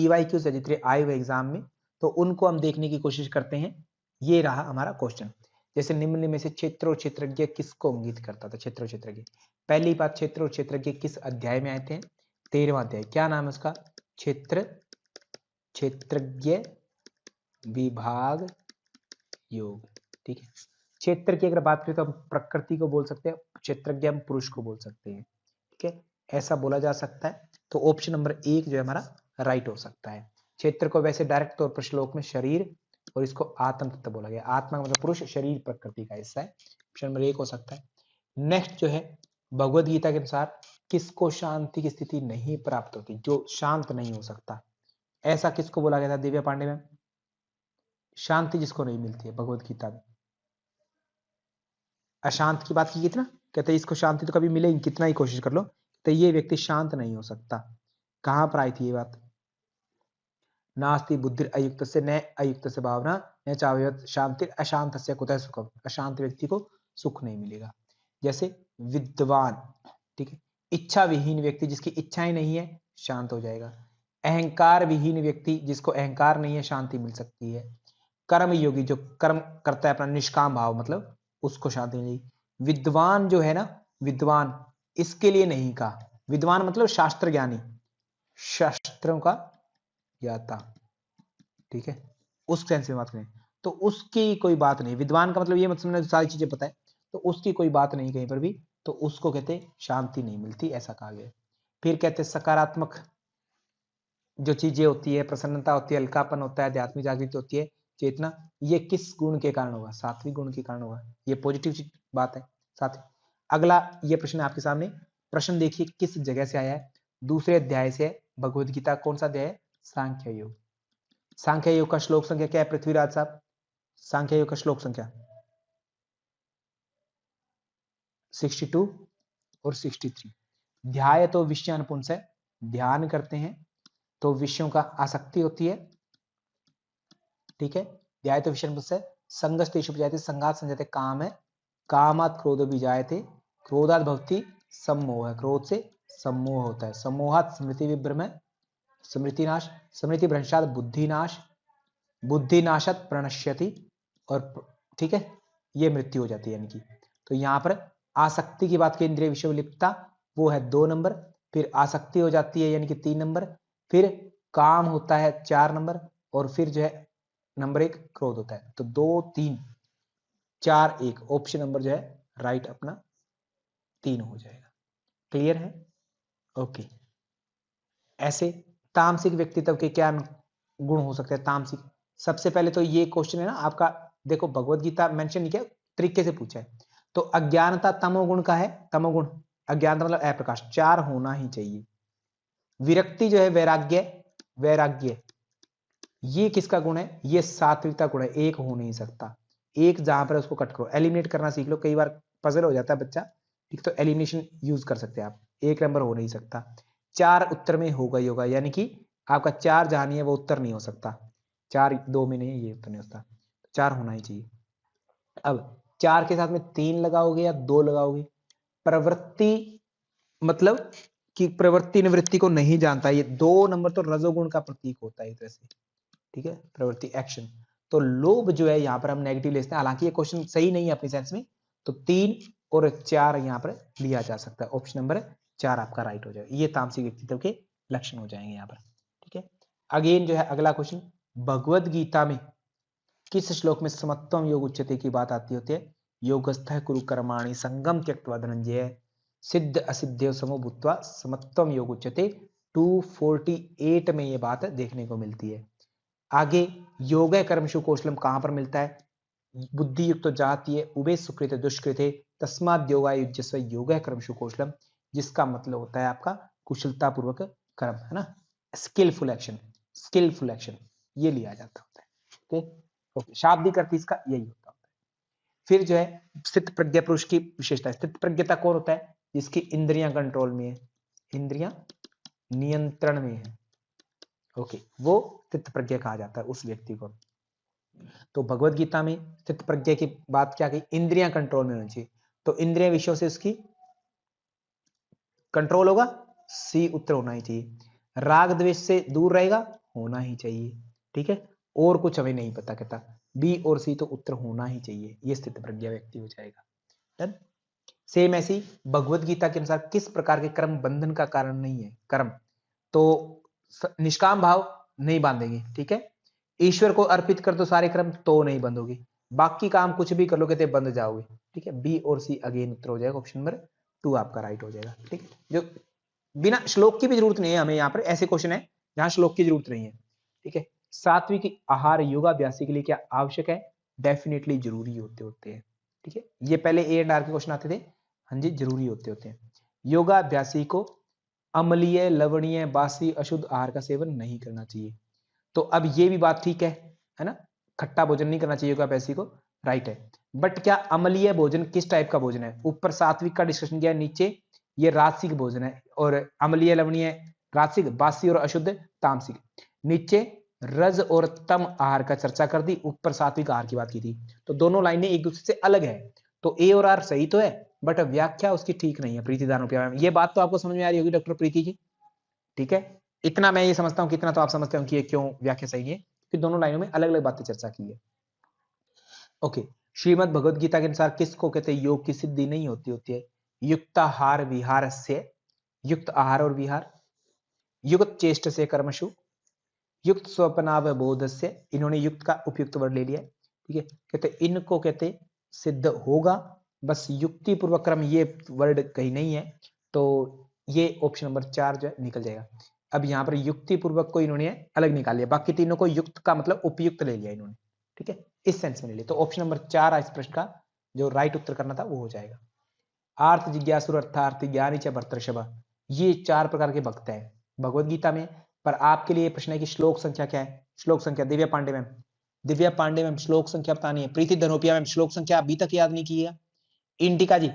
PYQs है जितने आए हुए एग्जाम में, तो उनको हम देखने की कोशिश करते हैं। ये रहा हमारा क्वेश्चन। जैसे निम्न में से क्षेत्र और क्षेत्रज्ञ किसको इंगित करता था? क्षेत्र और क्षेत्रज्ञ, पहली बात, क्षेत्र और क्षेत्रज्ञ किस अध्याय में आए थे? 13वां अध्याय। क्या नाम है उसका? क्षेत्र क्षेत्रज्ञ विभाग योग। ठीक है। क्षेत्र की अगर बात करें तो हम प्रकृति को बोल सकते हैं, क्षेत्रज्ञ हम पुरुष को बोल सकते हैं। ठीक है, ऐसा बोला जा सकता है। तो ऑप्शन नंबर 1 जो है हमारा राइट हो सकता है। क्षेत्र को वैसे डायरेक्ट तौर पर श्लोक में शरीर और इसको आत्म तत्व बोला गया। आत्मा मतलब पुरुष, शरीर प्रकृति का हिस्सा है। ऑप्शन नंबर 1 हो सकता है। नेक्स्ट जो है, भगवद गीता के अनुसार किसको शांति की स्थिति नहीं प्राप्त होती? जो शांत नहीं हो सकता, ऐसा किसको बोला गया था दिव्या पांडे में? शांति जिसको नहीं मिलती है भगवद गीता में। अशांत की बात की थी ना, कहते हैं इसको शांति तो कभी मिलेगी, कितना ही कोशिश कर लो, तो ये व्यक्ति शांत नहीं हो सकता। कहां पर आई थी ये बात? नास्ति बुद्धि अयुक्त से न अयुक्त से भावना न चावयत शांति अशांत से कुतः सुखम। अशांत व्यक्ति को सुख नहीं मिलेगा। जैसे विद्वान, ठीक है, इच्छा विहीन व्यक्ति, जिसकी इच्छाएं नहीं है, शांत हो जाएगा। अहंकार विहीन व्यक्ति, जिसको अहंकार नहीं है, शांति मिल सकती है। कर्म योगी, जो कर्म करता है अपना निष्काम भाव, मतलब उसको शांति मिलेगी। विद्वान जो है ना, विद्वान, इसके लिए नहीं कहा। विद्वान मतलब शास्त्र ज्ञानी, शास्त्रों का ज्ञाता। ठीक है, उस सेंस में बात करें तो उसकी कोई बात नहीं। विद्वान का मतलब ये मत समझना सारी चीजें पता है, तो उसकी कोई बात नहीं कहीं पर भी, तो उसको कहते शांति नहीं मिलती, ऐसा कहा गया। फिर कहते सकारात्मक जो चीजें होती है, प्रसन्नता होती है, हल्कापन होता है, आध्यात्मिक जागृति होती है, चेतना, ये किस गुण के कारण होगा? सात्विक गुण के कारण होगा। ये पॉजिटिव बात है। सात्विक। अगला ये प्रश्न है आपके सामने। प्रश्न देखिए किस जगह से आया है? दूसरे अध्याय से। भगवद गीता कौन सा अध्याय है? सांख्य योग। सांख्य योग का श्लोक संख्या क्या है पृथ्वीराज साहब? सांख्य योग का श्लोक संख्या 62 और 63। ध्याय तो विषयान पुंस है, ध्यान करते हैं तो विषयों का आसक्ति होती है। ठीक है, ध्याय तो विषय पुंस है। संगस्तेषु उपजायते संघात संजाते काम है। कामात क्रोध भी जायते, क्रोधात भवति सम्मोह। क्रोध से सम्मोह होता है। सम्मोहात स्मृति विभ्रम है, स्मृति नाश। स्मृति भ्रंशात बुद्धि नाश, बुद्धि नाशत प्रणश्यति। और ठीक है, ये मृत्यु हो जाती है यानी कि। तो यहां पर आसक्ति की बात की, इंद्रिय विषय लिप्तता, वो है 2 नंबर। फिर आसक्ति हो जाती है यानी कि 3 नंबर। फिर काम होता है 4 नंबर। और फिर जो है नंबर 1 क्रोध होता है। तो 2 3 4 1, ऑप्शन नंबर जो है राइट अपना 3 हो जाएगा। क्लियर है? ओके। ऐसे तामसिक व्यक्तित्व के क्या गुण हो सकते हैं? तामसिक, सबसे पहले तो ये क्वेश्चन है ना आपका, देखो भगवत गीता मेंशन नहीं किया, तरीके से पूछा है। तो अज्ञानता तमोगुण का है। तमोगुण, अज्ञानता मतलब अप्रकाश, 4 होना ही चाहिए। विरक्ति जो है वैराग्य, वैराग्य ये किसका गुण है? ये सात्विकता गुण है, 1 हो नहीं सकता। 1 जहां पर उसको कट करो, एलिमिनेट करना सीख लो। कई बार पजल हो जाता है बच्चा, ठीक, तो एलिमिनेशन यूज कर सकते हैं आप। 1 नंबर हो नहीं सकता। 4 उत्तर में होगा ही होगा, यानी कि आपका 4 जहां नहीं है वो उत्तर नहीं हो सकता। 4 2 में नहीं, ये उत्तर नहीं होता। 4 होना ही चाहिए। अब 4 के साथ में 3 लगाओगे या 2 लगाओगे? प्रवृत्ति मतलब कि प्रवृत्ति निवृत्ति को नहीं जानता, ये 2 नंबर तो रजोगुण का प्रतीक होता है एक तरह से। ठीक है, प्रवृत्ति एक्शन। तो लोभ जो है यहां पर हम नेगेटिव लेते हैं, हालांकि ये क्वेश्चन सही नहीं है अपनी सेंस में। तो 3 और 4 यहां पर लिया जा सकता है। ऑप्शन नंबर 4 आपका राइट हो जाएगा। ये तामसिक व्यक्तित्व के लक्षण हो जाएंगे यहां पर। ठीक है, अगेन जो है अगला क्वेश्चन, भगवद गीता में किस श्लोक में समत्वम योग उच्यते की बात आती होती है? योगस्थः कुरु कर्माणि संगम त्यक्त्वा धनंजय सिद्ध असिद्ध समो भूत्वा समत्वम योग उच्यते। 248 में ये बात देखने को मिलती है। आगे योग कर्मशु कौशलम कहां पर मिलता है? बुद्धि युक्त जातीय उभे सुकृत दुष्कृते तस्माद योगा युज्यस्व योग कर्मशु कौशलम, जिसका मतलब होता है आपका कुशलता पूर्वक कर्म, है ना, स्किलफुल एक्शन, स्किलफुल एक्शन ये लिया जाता होता है। ओके, शाब्दिक अर्थ इसका यही होता है। फिर जो है स्थित प्रज्ञा पुरुष की विशेषता। स्थित प्रज्ञता कौन होता है? जिसकी इंद्रियां कंट्रोल में है, इंद्रियां नियंत्रण में है। ओके, वो स्थित प्रज्ञा कहा जाता है उस व्यक्ति को। तो भगवत गीता में स्थित प्रज्ञा की बात क्या कही? इंद्रियां कंट्रोल में होनी चाहिए। तो इंद्रिय विषयों से उसकी कंट्रोल होगा, सी उत्तर होना ही चाहिए। राग द्वेष से दूर रहेगा, होना ही चाहिए, ठीक है, और कुछ हमें नहीं पता, कहता बी और सी तो उत्तर होना ही चाहिए, ये स्थित प्रज्ञा व्यक्ति हो जाएगा। डन। सेम ऐसी भगवत गीता के अनुसार किस प्रकार के कर्म बंधन का कारण नहीं है? कर्म तो निष्काम भाव नहीं बांधेंगे, ठीक है, ईश्वर को अर्पित कर दो सारे कर्म तो नहीं बंधोगे, बाकी काम कुछ भी कर लो कहते बंध जाओगे, ठीक है, बी और सी अगेन उत्तर हो जाएगा, ऑप्शन नंबर 2 आपका राइट हो जाएगा, ठीक है, जो बिना श्लोक की भी जरूरत नहीं है हमें, यहाँ पर ऐसे क्वेश्चन है जहां श्लोक की जरूरत नहीं है, ठीक है। सात्विक आहार योगाभ्यासी के लिए क्या आवश्यक है? डेफिनेटली जरूरी होते हैं, ठीक है, ये पहले ए एंड आर के क्वेश्चन आते थे, हाँ जी जरूरी होते हैं। योगाभ्यासी को अम्लीय, लवणीय, बासी, अशुद्ध आहार का सेवन नहीं करना चाहिए, तो अब ये भी बात ठीक है ना, खट्टा भोजन नहीं करना चाहिए योगाभ्यासी को, राइट है, बट क्या अम्लीय भोजन किस टाइप का भोजन है? ऊपर सात्विक का डिस्कशन किया, नीचे ये राजसिक भोजन है, और अम्लीय, लवणीय राजसिक, बासी और अशुद्ध तामसिक, नीचे रज और तम आहार का चर्चा कर दी, ऊपर सात्विक आहार की बात की थी, तो दोनों लाइनें एक दूसरे से अलग है, तो ए और आर सही तो है बट व्याख्या उसकी ठीक नहीं है। प्रीति दानोपिया, ये बात तो आपको समझ में आ रही होगी डॉक्टर प्रीति जी, ठीक है, इतना मैं ये समझता हूं, कितना तो आप समझते हो कि ये क्यों व्याख्या सही है, कि दोनों लाइनों में अलग अलग बातें चर्चा की है। ओके, श्रीमद् भगवद गीता के अनुसार किसको कहते हैं योग की सिद्धि नहीं होती है? युक्ताहार विहार से, युक्त आहार और विहार, युक्त चेष्ट से कर्मशु, युक्त स्वप्नावबोध से, इन्होंने युक्त का उपयुक्त वर्ड ले लिया, ठीक है, कहते इनको कहते सिद्ध होगा, बस युक्ति पूर्वक कर्म ये वर्ड कहीं नहीं है, तो ये ऑप्शन नंबर 4 जो है निकल जाएगा। अब यहाँ पर युक्ति पूर्वक को इन्होंने अलग निकाल लिया, बाकी तीनों को युक्त का मतलब उपयुक्त ले लिया इन्होंने, ठीक है, इस सेंस में ले लिया, तो ऑप्शन नंबर 4 इस प्रश्न का जो राइट उत्तर करना था वो हो जाएगा। आर्थ जिज्ञासुर अर्थार्थी ज्ञानी च भर्तृषभ, ये 4 प्रकार के भक्त हैं भगवत गीता में, पर आपके लिए प्रश्न है कि श्लोक संख्या क्या है? श्लोक संख्या दिव्या पांडे मैम, दिव्या पांडे मैम श्लोक संख्या बतानी है, प्रीति धनोपिया मैम श्लोक संख्या अभी तक याद नहीं की है, इंडिका जी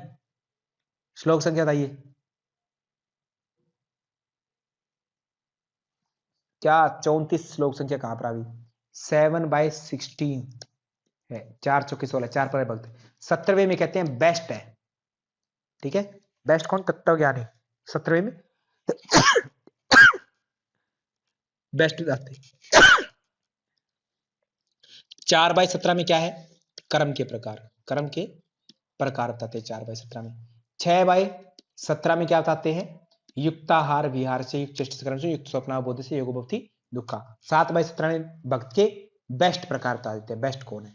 श्लोक संख्या बताइए, क्या 34 श्लोक संख्या कहां पर आ गई? 7/16 है, 4 चौके 16, 4 पर भक्त, 17वें में कहते हैं बेस्ट है, ठीक है, बेस्ट कौन? तत्व ज्ञानी, 17वें में बेस्ट जाते। 4/17 में क्या है? कर्म के प्रकार, कर्म के प्रकार बताते हैं 4/17 में। 6/17 में क्या बताते हैं? युक्ताहार विहार से, युक्त चेष्ट कर्म से, युक्त स्वप्नावबोध से, योग भक्ति दुखा। 7/17 में भक्त के बेस्ट प्रकार बता देते हैं, बेस्ट कौन है।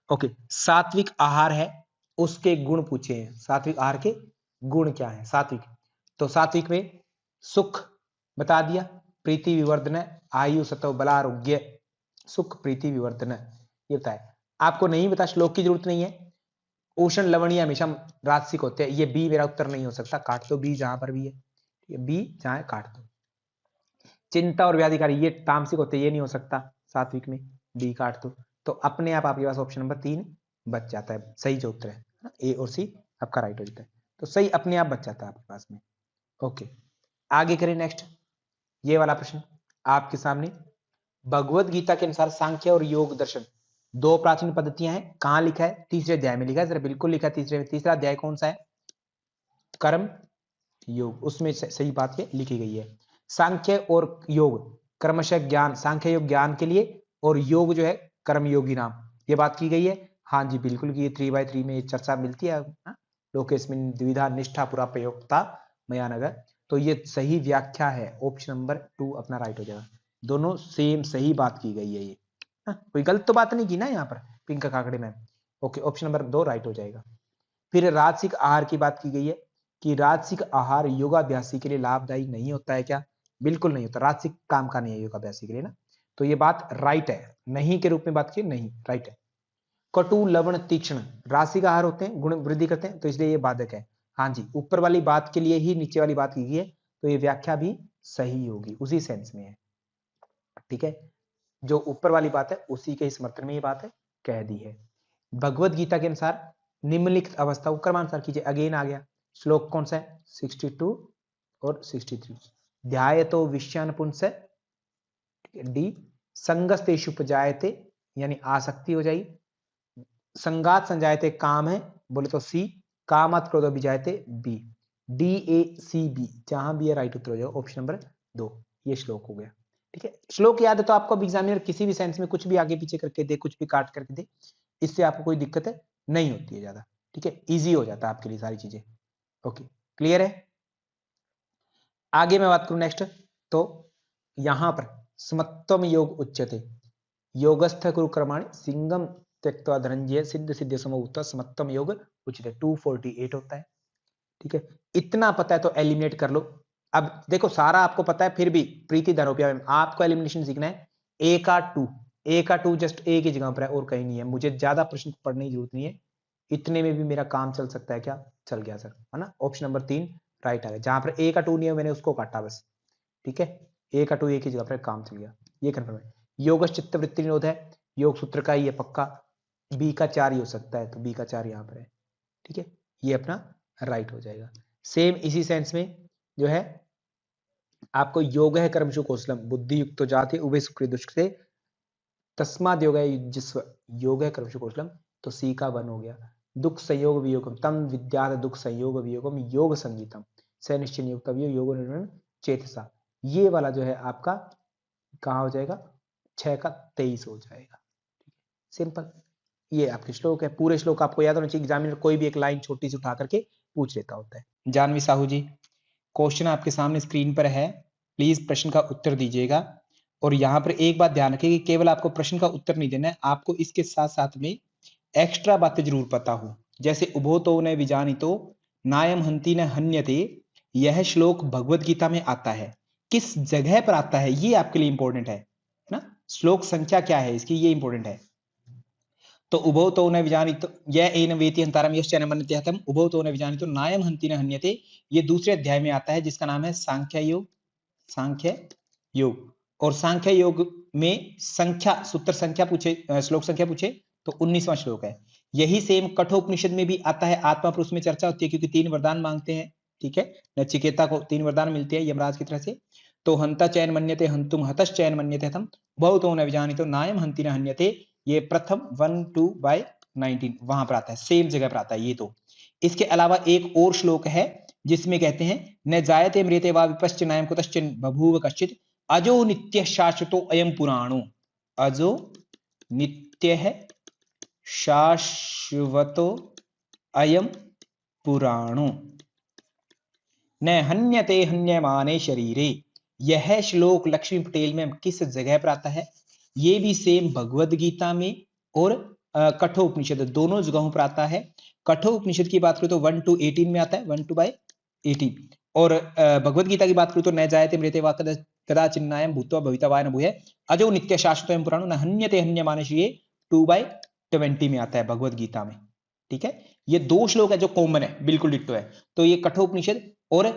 ओके, सात्विक आहार है, उसके गुण पूछे हैं, सात्विक आहार के गुण क्या है? सात्विक, तो सात्विक में सुख बता दिया, प्रीति विवर्धन, आयु सत्व बलारोग्य, सुख प्रीति विवर्धन, ये बताया। आपको नहीं बता, श्लोक की जरूरत नहीं है, उष्ण लवणीय हमेशा राजसिक होते हैं, ये बी मेरा उत्तर नहीं हो सकता, काट दो बी जहां पर भी है, बी जहां काट दो। चिंता और व्याधिकारी ये तामसिक होते हैं, ये नहीं हो सकता सात्विक में, बी काट दो, तो अपने आप आपके पास ऑप्शन नंबर 3 बच जाता है, सही जो उत्तर है ए और सी आपका राइट हो जाता है, तो सही अपने आप बच जाता है आपके पास में। ओके, आगे करें नेक्स्ट, ये वाला प्रश्न आपके सामने, भगवत गीता के अनुसार सांख्य और योग दर्शन 2 प्राचीन पद्धतियां हैं, कहां लिखा है? तीसरे अध्याय में लिखा है, जरा बिल्कुल लिखा है तीसरे में, तीसरा अध्याय कौन सा है? कर्म योग, उसमें सही बात ये लिखी गई है। सांख्य और योग क्रमशः ज्ञान, सांख्य योग ज्ञान के लिए, और योग जो है कर्म योगी नाम, ये बात की गई है, हाँ जी बिल्कुल की 3/3 में चर्चा मिलती है, लोकेस्मिन् द्विधा निष्ठा पुरा प्रयोक्ता मया नगर, तो ये सही व्याख्या है, ऑप्शन नंबर 2 अपना राइट हो जाएगा, दोनों सेम सही बात की गई है ये, कोई गलत तो बात नहीं की ना यहाँ पर पिंक काकड़े में। ओके, ऑप्शन नंबर 2 राइट हो जाएगा। फिर राजसिक आहार की बात की गई है कि राजसिक आहार योगाभ्यासी के लिए लाभदायी नहीं होता है क्या? बिल्कुल नहीं होता, राजसिक काम का नहीं है योगाभ्यासी के लिए ना, तो ये बात राइट है, नहीं के रूप में बात की नहीं, राइट है। कटु लवण तीक्ष्ण राजसिक आहार होते हैं, गुण वृद्धि करते हैं, तो इसलिए ये बाधक है, हाँ जी ऊपर वाली बात के लिए ही नीचे वाली बात की गई है, तो ये व्याख्या भी सही होगी, उसी सेंस में है, ठीक है, जो ऊपर वाली बात है उसी के समर्थन में ये बात है कह दी है। भगवत गीता के अनुसार निम्नलिखित अवस्था को क्रमानुसार कीजिए, अगेन आ गया श्लोक कौन सा है? 62 और 63। ध्यायतो विषयान पुंस, डी संगस्तेषु उपजायते यानी आसक्ति हो जाएगी, संगात संजायते काम है बोले तो सी, कामात क्रोध विजायते B, D A C B जहां भी है राइट उत्तर हो जाएगा ऑप्शन नंबर 2, ये श्लोक हो गया, ठीक है, श्लोक याद है तो आपको एग्जामिनर किसी भी सेंस में कुछ भी आगे पीछे करके दे, कुछ भी काट करके दे, इससे आपको कोई दिक्कत नहीं होती है ज्यादा। ठीक है, इजी हो जाता है आपके लिए सारी चीजें। ओके, क्लियर है। आगे मैं बात करूं नेक्स्ट, तो यहां पर समत्वम योग उच्यते, योगस्थ कुरु क्रमाणि सिंगम त्यक्त्वा धनंजय सिद्ध सिद्ध समूह समत्वम योग उच्यते, 248 होता है। ठीक है, इतना पता है तो एलिमिनेट कर लो। अब देखो सारा आपको पता है, फिर भी प्रीति धनोपिया में आपको एलिमिनेशन सीखना है। ए का टू जस्ट ए की जगह पर है और कहीं नहीं है, मुझे ज्यादा प्रश्न पढ़ने की जरूरत नहीं है, इतने में भी मेरा काम चल सकता है। क्या चल गया सर, है ना, ऑप्शन नंबर 3 राइट आ गया, जहां पर ए का 2 नहीं है मैंने उसको काटा बस। ठीक है, ए का 2 ए की जगह पर काम चल गया, ये कंफर्म है। योग चित्त वृत्ति निरोध है, योग सूत्र का ही है पक्का, बी का 4 ही हो सकता है, तो बी का 4 यहां पर है। ठीक है, ये अपना राइट हो जाएगा। सेम इसी सेंस में जो है आपको योग है कर्मशु कौशलम बुद्धि युक्त जाति उभय सुकृत दुष्कृते तस्माद योग युज्यस्व, योग है कर्मशु कौशलम, तो सी का 1 हो गया। दुख संयोग वियोगम तम विद्यात दुख संयोग वियोगम योग संगीतम स निश्चय युक्त योग निर्णय चेतसा, ये वाला जो है आपका कहाँ हो जाएगा, 6 का 23 हो जाएगा। सिंपल, ये आपके श्लोक है। पूरे श्लोक आपको याद होना चाहिए, एग्जामिनर कोई भी एक लाइन छोटी सी उठा करके पूछ लेता होता है। जानवी साहू जी, क्वेश्चन आपके सामने स्क्रीन पर है, प्लीज प्रश्न का उत्तर दीजिएगा। और यहां पर एक बात ध्यान रखिए कि केवल आपको प्रश्न का उत्तर नहीं देना है, आपको इसके साथ साथ में एक्स्ट्रा बातें जरूर पता हो। जैसे उभो तो न विजानितो नायम हंति न हन्यते, यह श्लोक भगवत गीता में आता है, किस जगह पर आता है ये आपके लिए इंपॉर्टेंट है ना, श्लोक संख्या क्या है इसकी, ये इंपॉर्टेंट है। तो उभौ तो न विजानितो यह एन वेति हंतारम यश्च न मन्यते हतम उभौ तो न विजानितो नायम हंति न हन्यते, ये दूसरे अध्याय में आता है जिसका नाम है सांख्य योग। सांख्य योग, और सांख्य योग में संख्या सूत्र संख्या पूछे, श्लोक संख्या पूछे तो 19वां श्लोक है। यही सेम कठोपनिषद में भी आता है, आत्मा पुरुष में चर्चा होती है क्योंकि 3 वरदान मांगते हैं। ठीक है, नचिकेता को 3 वरदान मिलते हैं यमराज की तरह से। तो हंता चयन मन्यते हंतुम हतश्च चयन मन्यते हतम बहुतो न विजानितो नायम हंति न हन्यते, ये प्रथम 1:2/19 वहां पर आता है, सेम जगह पर आता है ये। तो इसके अलावा एक और श्लोक है जिसमें कहते हैं न जायते मृते वा विपश्च नायम कुतश्च बभूव कश्चित अजो नित्य शाश्वतो अयम पुराणो, अजो नित्य शाश्वतो अयम पुराणो न हन्यते हन्यमाने शरीरे। यह श्लोक लक्ष्मी पटेल में किस जगह पर आता है, ये भी सेम भगवद गीता में और कठोपनिषद दोनों जगहों पर आता है। कठोपनिषद की बात करें तो 1:18 में आता है, 1:18, और भगवद गीता की बात करूं तो न जायते मृते वा कदाचिन्नायम भूत्वा भवितव्य न भूय अजो नित्य शाश्वतोऽयं पुराणो न हन्यते हन्यमाने शरीरे 2:20 में आता है भगवद गीता में। ठीक है, ये 2 श्लोक है जो कॉमन है, बिल्कुल डिट्टो है। तो ये कठोपनिषद और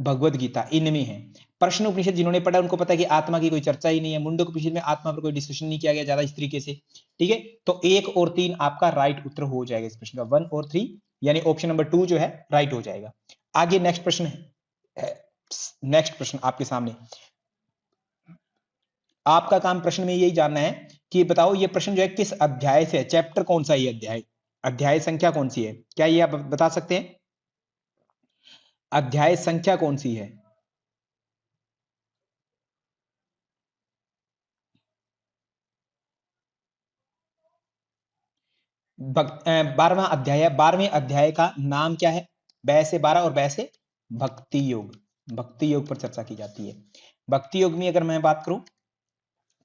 भगवद गीता इनमें है। प्रश्न उपनिषद जिन्होंने पढ़ा उनको पता है कि आत्मा की कोई चर्चा ही नहीं है, मुंडक उपनिषद में आत्मा पर कोई डिस्कशन नहीं किया गया ज्यादा इस तरीके से। ठीक है, तो 1 और 3 आपका राइट उत्तर हो जाएगा इस प्रश्न का, 1 और 3 यानी ऑप्शन नंबर 2 जो है राइट हो जाएगा। आगे नेक्स्ट प्रश्न है, नेक्स्ट प्रश्न आपके सामने, आपका काम प्रश्न में यही जानना है कि बताओ ये प्रश्न जो है किस अध्याय से है, चैप्टर कौन सा ये अध्याय, अध्याय संख्या कौन सी है, क्या ये आप बता सकते हैं, अध्याय संख्या कौन सी है। 12वां अध्याय, 12वें अध्याय का नाम क्या है, बै से 12 और बै से भक्ति योग, भक्ति योग पर चर्चा की जाती है। भक्ति योग में अगर मैं बात करूं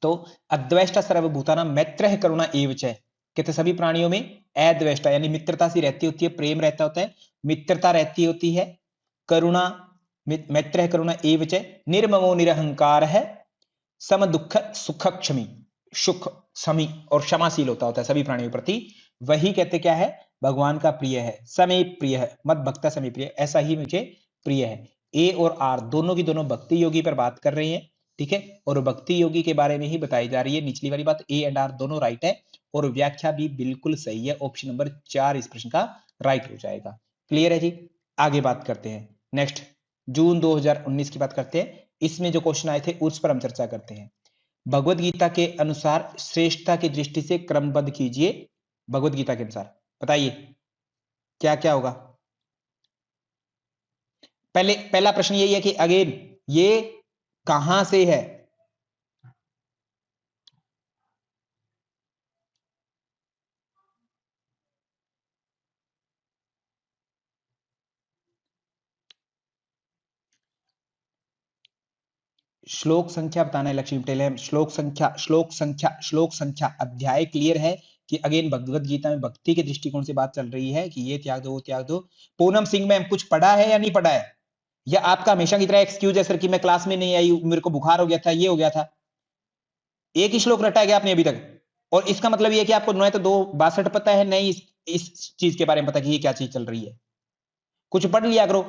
तो अद्वैष्टा सर्वभूतानां मैत्रः करुणा एव च, कहते सभी प्राणियों में अद्वैष्टा यानी मित्रता सी रहती होती है, प्रेम रहता होता है, मित्रता रहती होती है, करुणा मैत्रः करुणा एव च निर्ममो निरहंकार है, सम दुख सुख क्षमी, सुख समी और क्षमाशील होता है सभी प्राणियों प्रति, वही कहते क्या है भगवान का प्रिय है, समय प्रिय है, मत भक्ता समय प्रिय, ऐसा ही मुझे प्रिय है। ए और आर दोनों की दोनों भक्ति योगी पर बात कर रही हैं। ठीक है, और भक्ति योगी के बारे में ही बताई जा रही है। निचली वाली बात ए एंड आर दोनों राइट है और व्याख्या भी बिल्कुल सही है, ऑप्शन नंबर 4 इस प्रश्न का राइट हो जाएगा। क्लियर है जी, आगे बात करते हैं नेक्स्ट, जून 2019 की बात करते हैं, इसमें जो क्वेश्चन आए थे उस पर हम चर्चा करते हैं। भगवत गीता के अनुसार श्रेष्ठता की दृष्टि से क्रमबद्ध कीजिए, भगवत गीता के अनुसार बताइए क्या क्या होगा। पहला प्रश्न यही है कि अगेन ये कहां से है, श्लोक संख्या बताना है लक्ष्मी पटेल। श्लोक संख्या अध्याय क्लियर है कि अगेन भगवत गीता में भक्ति के दृष्टिकोण से बात चल रही है कि ये त्याग दो वो त्याग दो। पूनम सिंह मैम कुछ पढ़ा है या नहीं पढ़ा है, या आपका हमेशा की तरह एक्सक्यूज है सर कि मैं क्लास में नहीं आई, मेरे को बुखार हो गया था, ये हो गया था। एक ही श्लोक रटा है क्या आपने अभी तक? और इसका मतलब ये है कि आपको न तो 262 पता है, नहीं इस चीज के बारे में पता कि ये क्या चीज चल रही है। कुछ पढ़ लिया करो,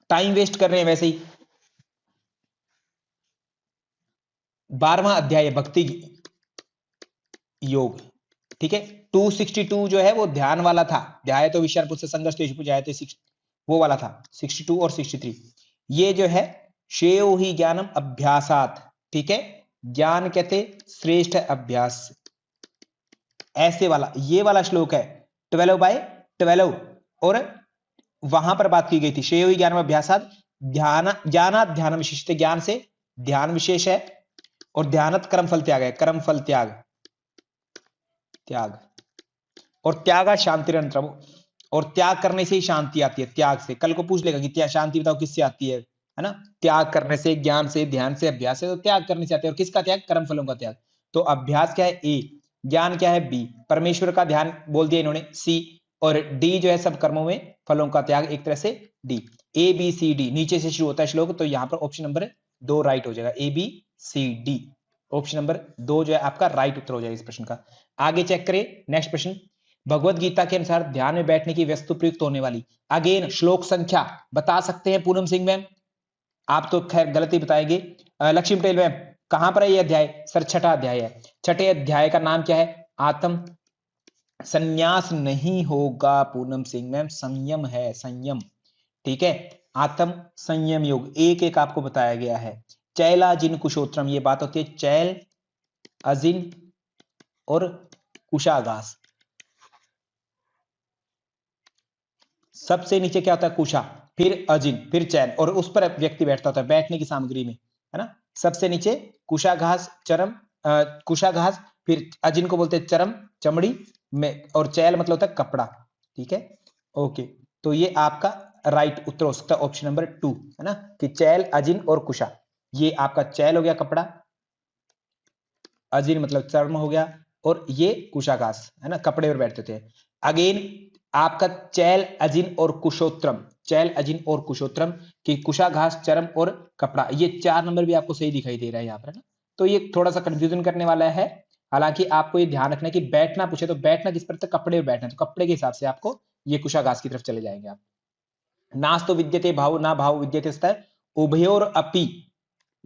टाइम वेस्ट कर रहे हैं वैसे ही। 12वां अध्याय भक्ति योग, ठीक है। 262 जो है वो ध्यान वाला था, ध्याय तो विषय पुरुष संघर्ष वो वाला था 62 और 63। ये जो है श्रेयो ही ज्ञानम अभ्यासात, ठीक है, ज्ञान कहते श्रेष्ठ अभ्यास, ऐसे वाला ये वाला श्लोक है 12/12। और वहां पर बात की गई थी श्रेयो ही ज्ञानम अभ्यासात, ज्ञानात ध्यान विशिष्ट, ज्ञान से ध्यान विशेष है, और ध्यानत कर्म फल त्याग है, कर्म फल त्याग और त्यागा शांतिरंतरम, और त्याग करने से ही शांति आती है, त्याग से। कल को पूछ लेगा कि क्या शांति बताओ किससे आती है ना? त्याग करने से, ज्ञान से, ध्यान से, अभ्यास से, तो त्याग करने से आती है। और किसका त्याग? कर्म फलों का त्याग। तो अभ्यास क्या है? ए, ज्ञान क्या है? बी, परमेश्वर का ध्यान बोल दिया इन्होंने सी, और डी जो है सब कर्मों में फलों का त्याग, एक तरह से D. A B C D नीचे से शुरू होता है श्लोक, तो यहां पर ऑप्शन नंबर 2 राइट हो जाएगा, A B C D. Option number 2 जो है आपका राइट उत्तर हो जाएगा इस प्रश्न का। आगे चेक करें नेक्स्ट प्रश्न। भगवत गीता के अनुसार ध्यान में बैठने की वस्तु प्रयुक्त होने वाली, अगेन श्लोक संख्या बता सकते हैं पूनम सिंह मैम? आप तो खैर गलत ही बताएंगे। लक्ष्मी पटेल मैम कहां पर है ये अध्याय? सर छठा अध्याय है। छठे अध्याय का नाम क्या है? आत्म संन्यास नहीं होगा पूनम सिंह मैम, संयम है, संयम, ठीक है। आत्म संयम योग एक एक आपको बताया गया है। चैला जिन कुशोत्रम, ये बात होती है चैल, अजिन और कुशाघास। सबसे नीचे क्या होता है? कुशा, फिर अजिन, फिर चैन, और उस पर व्यक्ति बैठता होता है बैठने की सामग्री में, है ना। सबसे नीचे कुशाघास, चरम, कुशाघास, फिर अजिन को बोलते हैं चरम, चमड़ी में, और चैल मतलब होता है कपड़ा, ठीक है। ओके, तो ये आपका राइट उत्तर हो सकता है ऑप्शन नंबर 2, है ना, कि चैल, अजिन और कुशा। ये आपका चैल हो गया कपड़ा, अजिन मतलब चर्म हो गया, और ये कुशाघास, है ना, कपड़े पर बैठते थे। अगेन आपका चैल, अजिन और कुशोत्रम, चैल, अजिन और कुशोत्रम की कुशाघास, चरम और कपड़ा, ये 4 नंबर भी आपको सही दिखाई दे रहा है यहाँ पर, है ना। तो ये थोड़ा सा कंफ्यूजन करने वाला है। हालांकि आपको ये ध्यान रखना है कि बैठना पूछे तो बैठना किस पर? तो कपड़े पर बैठना, तो कपड़े के हिसाब से आपको ये कुशाघास की तरफ चले जाएंगे आप। नास्तु विद्यते भाव ना भाव विद्यते स्तर उभयोर अपि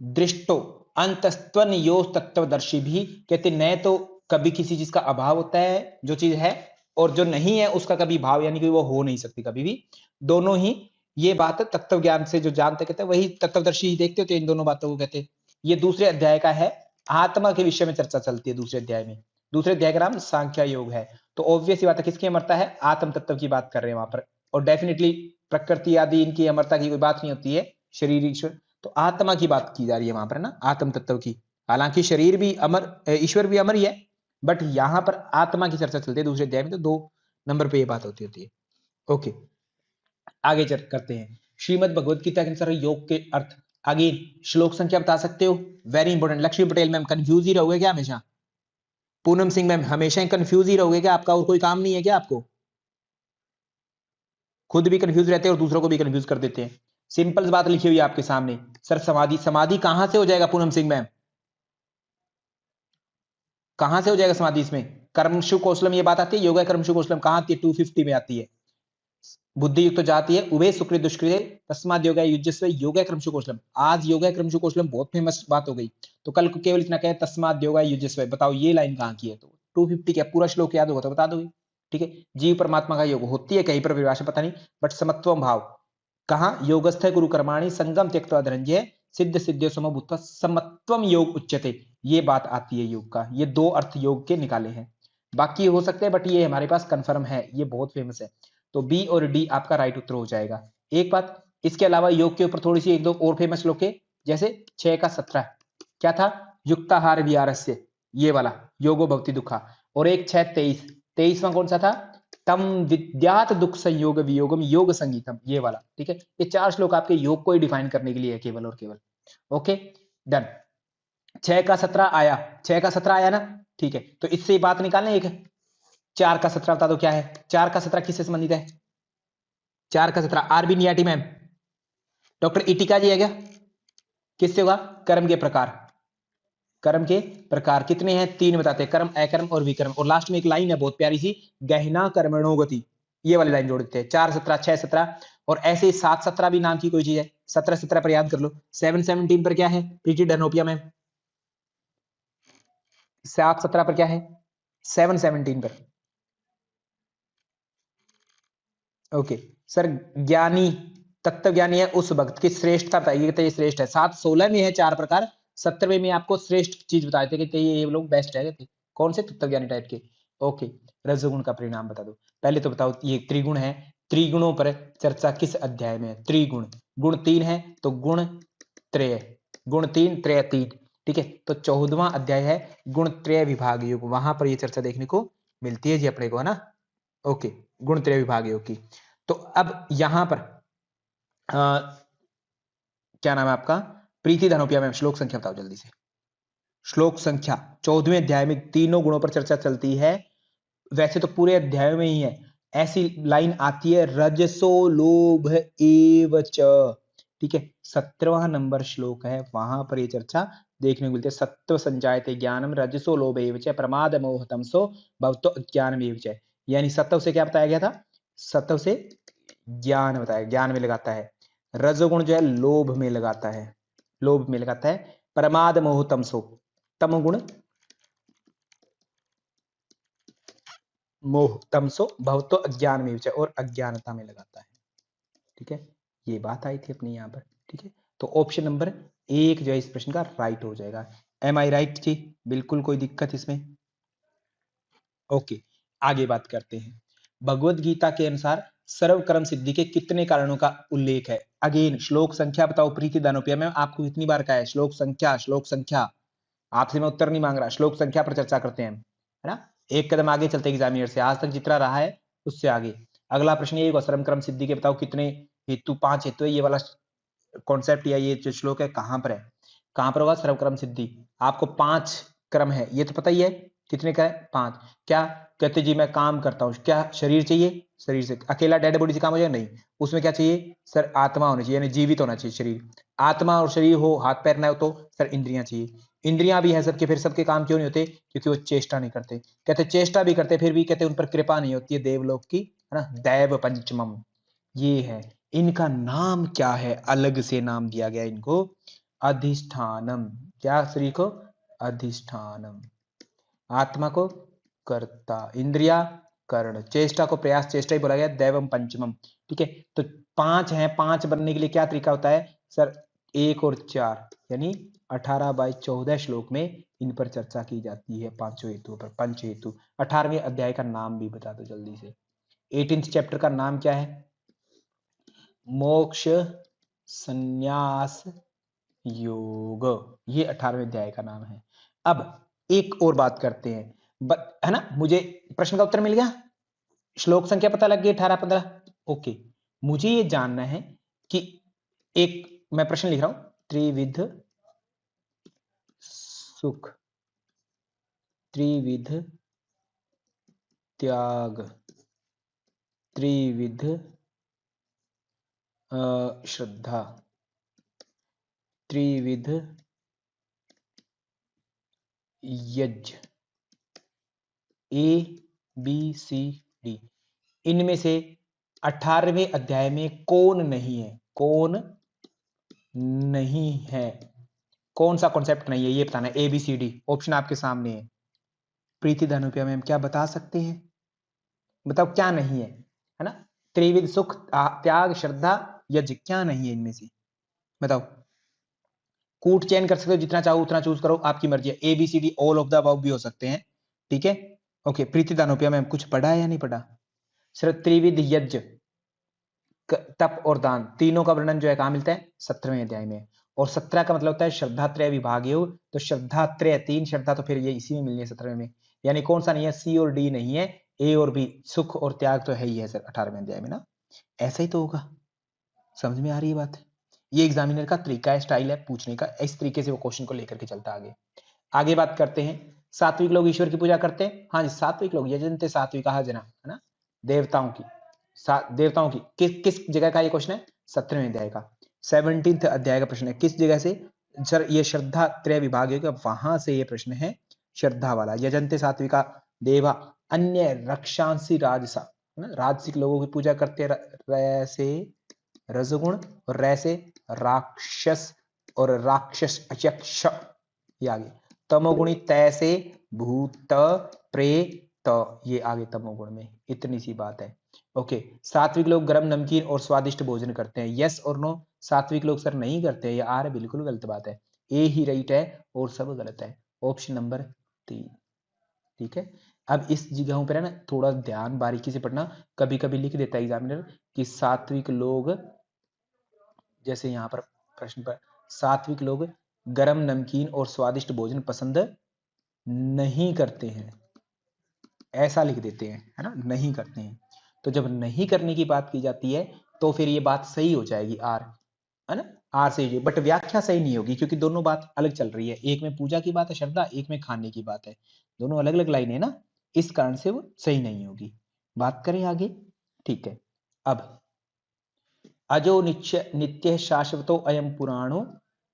दृष्टो अंतस्त्वन यो तत्वदर्शी भी, कहते न तो कभी किसी चीज का अभाव होता है जो चीज है, और जो नहीं है उसका कभी भाव, यानी कि वो हो नहीं सकती कभी भी, दोनों ही। ये बात तत्व ज्ञान से जो जानते कहते हैं वही तत्वदर्शी ही देखते होते, इन दोनों बातों को कहते हैं। ये दूसरे अध्याय का है, आत्मा के विषय में चर्चा चलती है दूसरे अध्याय में। दूसरे अध्याय का नाम सांख्या योग है। तो ऑब्वियस बात है किसकी अमरता है? आत्म तत्व की बात कर रहे हैं वहां पर। और डेफिनेटली प्रकृति आदि इनकी अमरता की कोई बात नहीं होती है, शरीर ईश्वर, तो आत्मा की बात की जा रही है वहां पर ना, आत्म तत्व की। हालांकि शरीर भी अमर, ईश्वर भी अमर ही है, बट यहां पर आत्मा की चर्चा चलती है दूसरे अध्याय में, तो 2 नंबर पे ये बात होती है। ओके, आगे चर्चा करते हैं। श्रीमद भगवत गीता के अनुसार योग के अर्थ, आगे श्लोक संख्या बता सकते हो? Very important. Lakshmi Patel ma'am confuse ही रहोगे क्या हमेशा? पूनम सिंह मैम हमेशा कंफ्यूज ही रहोगे क्या? आपका और कोई काम नहीं है क्या आपको? खुद भी कंफ्यूज रहते हैं और दूसरों को भी कंफ्यूज कर देते हैं। सिंपल बात लिखी हुई है आपके सामने। सर समाधि, समाधि कहां से हो जाएगा पूनम सिंह मैम? कहां से हो जाएगा समाधि इसमें? कर्मशु कौशलम, ये बात आती है, योगा कर्मशु कौशलम कहां आती है? 250 में आती है। बुद्धि युक्त तो जाती है, उभय सुकृत दुष्कृत तस्माद योगा युज्यस्व योगा कर्मशु कौशलम। आज योगा कर्मशु कौशलम बहुत फेमस बात हो गई, तो कल को केवल इतना कहे तस्माद योगा युज्यस्व। बताओ ये लाइन कहां की है? तो 250 क्या पूरा श्लोक याद होगा तो बता दोगे, ठीक है। जीव परमात्मा का योग होती है कहीं पर परिभाषा पता नहीं, बट समत्वम भाव कहा? योगस्थ गुरु कर्माणि संगम त्यक्त्वा धनंजय सिद्ध सिद्ध्यो समभूत समत्वम योग उच्यते। ये बात आती है योग का। ये 2 अर्थ योग के निकाले हैं, बाकी हो सकते हैं बट ये हमारे पास कंफर्म है, ये बहुत फेमस है। तो बी और डी आपका राइट उत्तर हो जाएगा। एक बात, इसके अलावा योग के ऊपर थोड़ी सी 1-2 और फेमस श्लोक है, जैसे 6 का 17 क्या था? युक्ताहार विहारस्य, ये वाला योगो भक्ति दुखा। और एक 6 23, 23वां कौन सा था? तम विद्यात दुख संयोग वियोगम योग संगीतम, ये वाला, ठीक है। ये 4 श्लोक आपके योग को ही डिफाइन करने के लिए है केवल और केवल। Okay, done. 6 का 17 आया, 6 का 17 आया ना, ठीक है। तो इससे बात निकालना एक 4 का 17 बता दो क्या है। 4 का 17 किससे संबंधित है? 4 का 17 आरबी नियाटी मैम, डॉक्टर इटिका जी है क्या? किससे होगा? कर्म के प्रकार। कर्म के प्रकार कितने हैं? 3 बताते हैं, कर्म, अकर्म और विकर्म। और लास्ट में एक लाइन है बहुत प्यारी सी, गहना कर्मणो गति, ये वाली लाइन जोड़ देते हैं। 4 17 6 17 और ऐसे 7 17 भी नाम की कोई चीज है। 17 17 पर याद कर लो। 7 17 पर क्या है प्रीति डनोपिया में? 7 17 पर क्या है? 7 17 पर ओके सर। ज्ञानी, तत्व ज्ञानी है उस वक्त की श्रेष्ठता बताइए कि ये श्रेष्ठ है। 7 16 में है 4 प्रकार, 17वें में आपको श्रेष्ठ चीज बताए थे कि ये लोग बेस्ट है। कौन से तत्व ज्ञानी टाइप के? ओके, रजोगुण का परिणाम बता दो। पहले तो बताओ ये त्रिगुण है, त्रिगुणों पर चर्चा किस अध्याय में है? त्रिगुण, गुण 3 है तो गुण त्रय, गुण 3 त्रय 3, ठीक है। तो 14वां अध्याय है गुण त्रय विभाग योग, वहां पर ये चर्चा देखने को मिलती है जी अपने को, है ना। ओके, गुण त्रय विभाग योग की। तो अब यहां पर क्या नाम है आपका? प्रीति धनोपिया मैम, श्लोक संख्या बताओ जल्दी से। श्लोक संख्या 14वें अध्याय में तीनों गुणों पर चर्चा चलती है। वैसे तो पूरे अध्याय में ही है, ऐसी लाइन आती है रजसो लोभ एव च, ठीक है। 17वां नंबर श्लोक है, वहां पर ये चर्चा देखने को मिलती है। सत्व संजायते ज्ञानम रजसो लोभ एव च प्रमाद मोह तमसो भवतो अज्ञानम एव च। यानी सत्व से क्या बताया गया था? सत्व से ज्ञान बताया, ज्ञान में लगाता है। रजोगुण जो है लोभ में लगाता है, लोभ में लगाता है। प्रमाद मोह तमसो, तमगुण मोह तमसो भवतो अज्ञान में विचय, और अज्ञानता में लगाता है, ठीक है। ये बात आई थी अपनी यहाँ पर, ठीक है। तो ऑप्शन नंबर 1 जो है इस प्रश्न का राइट हो जाएगा। एम आई राइट जी? बिल्कुल कोई दिक्कत इसमें? ओके, आगे बात करते हैं। भगवत गीता के अनुसार सर्वकर्म सिद्धि के कितने कारणों का उल्लेख है? अगेन श्लोक संख्या बताओ प्रीति दानोपिया में, आपको कितनी बार कहा है श्लोक संख्या, श्लोक संख्या। आपसे मैं उत्तर नहीं मांग रहा, श्लोक संख्या पर चर्चा करते हैं, है ना। एक कदम आगे चलते एग्जामिनर से, आज तक जितना रहा है उससे आगे। अगला प्रश्न ये होगा, सर्वकर्म सिद्धि के बताओ कितने हेतु? 5 हेतु है। ये वाला कॉन्सेप्ट या ये जो श्लोक है कहां पर है? कहां पर होगा सर्वकर्म सिद्धि? आपको 5 क्रम है ये तो पता ही है, कितने का है? 5। क्या कहते जी? मैं काम करता हूं, क्या शरीर चाहिए? शरीर से अकेला डेड बॉडी से काम हो जाएगा? नहीं, उसमें क्या चाहिए सर? आत्मा होनी चाहिए, यानी जीवित होना चाहिए शरीर। आत्मा और शरीर हो, हाथ पैर ना हो तो सर इंद्रियां चाहिए। इंद्रियां भी है सबके, फिर सबके काम क्यों नहीं होते? क्योंकि वो चेष्टा नहीं करते। कहते चेष्टा भी करते फिर भी कहते उन पर कृपा नहीं होती है देवलोक की, है ना। दैव पंचमम ये है। इनका नाम क्या है? अलग से नाम दिया गया इनको, अधिष्ठानम। क्या शरीर को? अधिष्ठानम। आत्मा को कर्ता, इंद्रिया कर्ण, चेष्टा को प्रयास, चेष्टा ही बोला गया, दैवम पंचमम, ठीक है। तो 5 हैं, 5 बनने के लिए क्या तरीका होता है सर? 1 और 4 यानी 18/14 श्लोक में इन पर चर्चा की जाती है, पांचों हेतुओं पर, पंच हेतु। 18वें अध्याय का नाम भी बता दो जल्दी से। 18th चैप्टर का नाम क्या है? मोक्ष संन्यास योग, ये 18वें अध्याय का नाम है। अब एक और बात करते हैं, है ना। मुझे प्रश्न का उत्तर मिल गया, श्लोक संख्या पता लग गई 18 15। ओके, मुझे ये जानना है कि एक मैं प्रश्न लिख रहा हूं, त्रिविध सुख, त्रिविध त्याग, त्रिविध श्रद्धा, त्रिविध यज्ञ, ABCD, इनमें से 18वें अध्याय में कौन नहीं है? कौन नहीं है? कौन सा कॉन्सेप्ट नहीं है ये बताना है। ABCD ऑप्शन आपके सामने है। प्रीति धनुपिया मैम क्या बता सकते हैं? बताओ क्या नहीं है ना। त्रिविध सुख, त्याग, श्रद्धा, यज्ञ, क्या नहीं है इनमें से? बताओ। कूट चयन कर सकते हो, जितना चाहो उतना चूज करो, आपकी मर्जी है। ABCD all of the above भी हो सकते हैं, ठीक है। ओके, प्रीति दानोपिया मैम कुछ पढ़ा है या नहीं पढ़ा? सर त्रिविध यज्ञ, तप और दान, तीनों का वर्णन जो है कहां मिलता है? 17वें अध्याय में। और 17 का मतलब होता है श्रद्धात्रय विभाग योग, तो श्रद्धात्रय 3 श्रद्धा तो फिर ये इसी में मिलनी है 17वें में। यानी कौन सा नहीं है? C और D नहीं है, A और B। सुख और त्याग तो है ही है सर 18वें अध्याय में ना, ऐसा ही तो होगा। समझ में आ रही है बात? ये एग्जामिनर का तरीका है, स्टाइल है पूछने का, इस तरीके से वो क्वेश्चन को लेकर के चलता है आगे। आगे बात करते हैं, सात्विक लोग ईश्वर की पूजा करते हैं। हाँ जी, सात्विक लोग यजंते सात्विक जना, है ना, देवताओं की, देवताओं की। किस जगह का ये क्वेश्चन है? 17वें अध्याय का, 17th अध्याय का प्रश्न है। किस जगह से? सर ये श्रद्धा त्रय विभाग है, वहां से ये प्रश्न है, श्रद्धा वाला। यजंते सात्विका देवा अन्य रक्षांसी राजसा, है ना, राजसिक लोगों की पूजा करते हैं। र से रजगुण और रै से राक्षस और राक्षस अचक्ष, ये आगे तमोगुणी तय से भूत प्रेत, ये आगे तमोगुण में, इतनी सी बात है। ओके, सात्विक लोग गरम नमकीन और स्वादिष्ट भोजन करते हैं। यस और नो? सात्विक लोग सर नहीं करते हैं, ये आर बिल्कुल गलत बात है, ए ही राइट है और सब गलत है, ऑप्शन नंबर 3। ठीक है, अब इस जगहों पर है ना थोड़ा ध्यान बारीकी से पढ़ना, कभी कभी लिख देता है एग्जामिनर कि सात्विक लोग, जैसे यहाँ पर प्रश्न पर, सात्विक लोग गरम नमकीन और स्वादिष्ट भोजन पसंद नहीं करते हैं, ऐसा लिख देते हैं, है ना, नहीं करते हैं। तो जब नहीं करने की बात की जाती है तो फिर ये बात सही हो जाएगी, आर, है ना, आर से, बट व्याख्या सही नहीं होगी क्योंकि दोनों बात अलग चल रही है, एक में पूजा की बात है श्रद्धा, एक में खाने की बात है, दोनों अलग अलग लाइन है ना, इस कारण से वो सही नहीं होगी। बात करें आगे, ठीक है। अब अजो नित्य नित्य शाश्वतो अयम पुराणो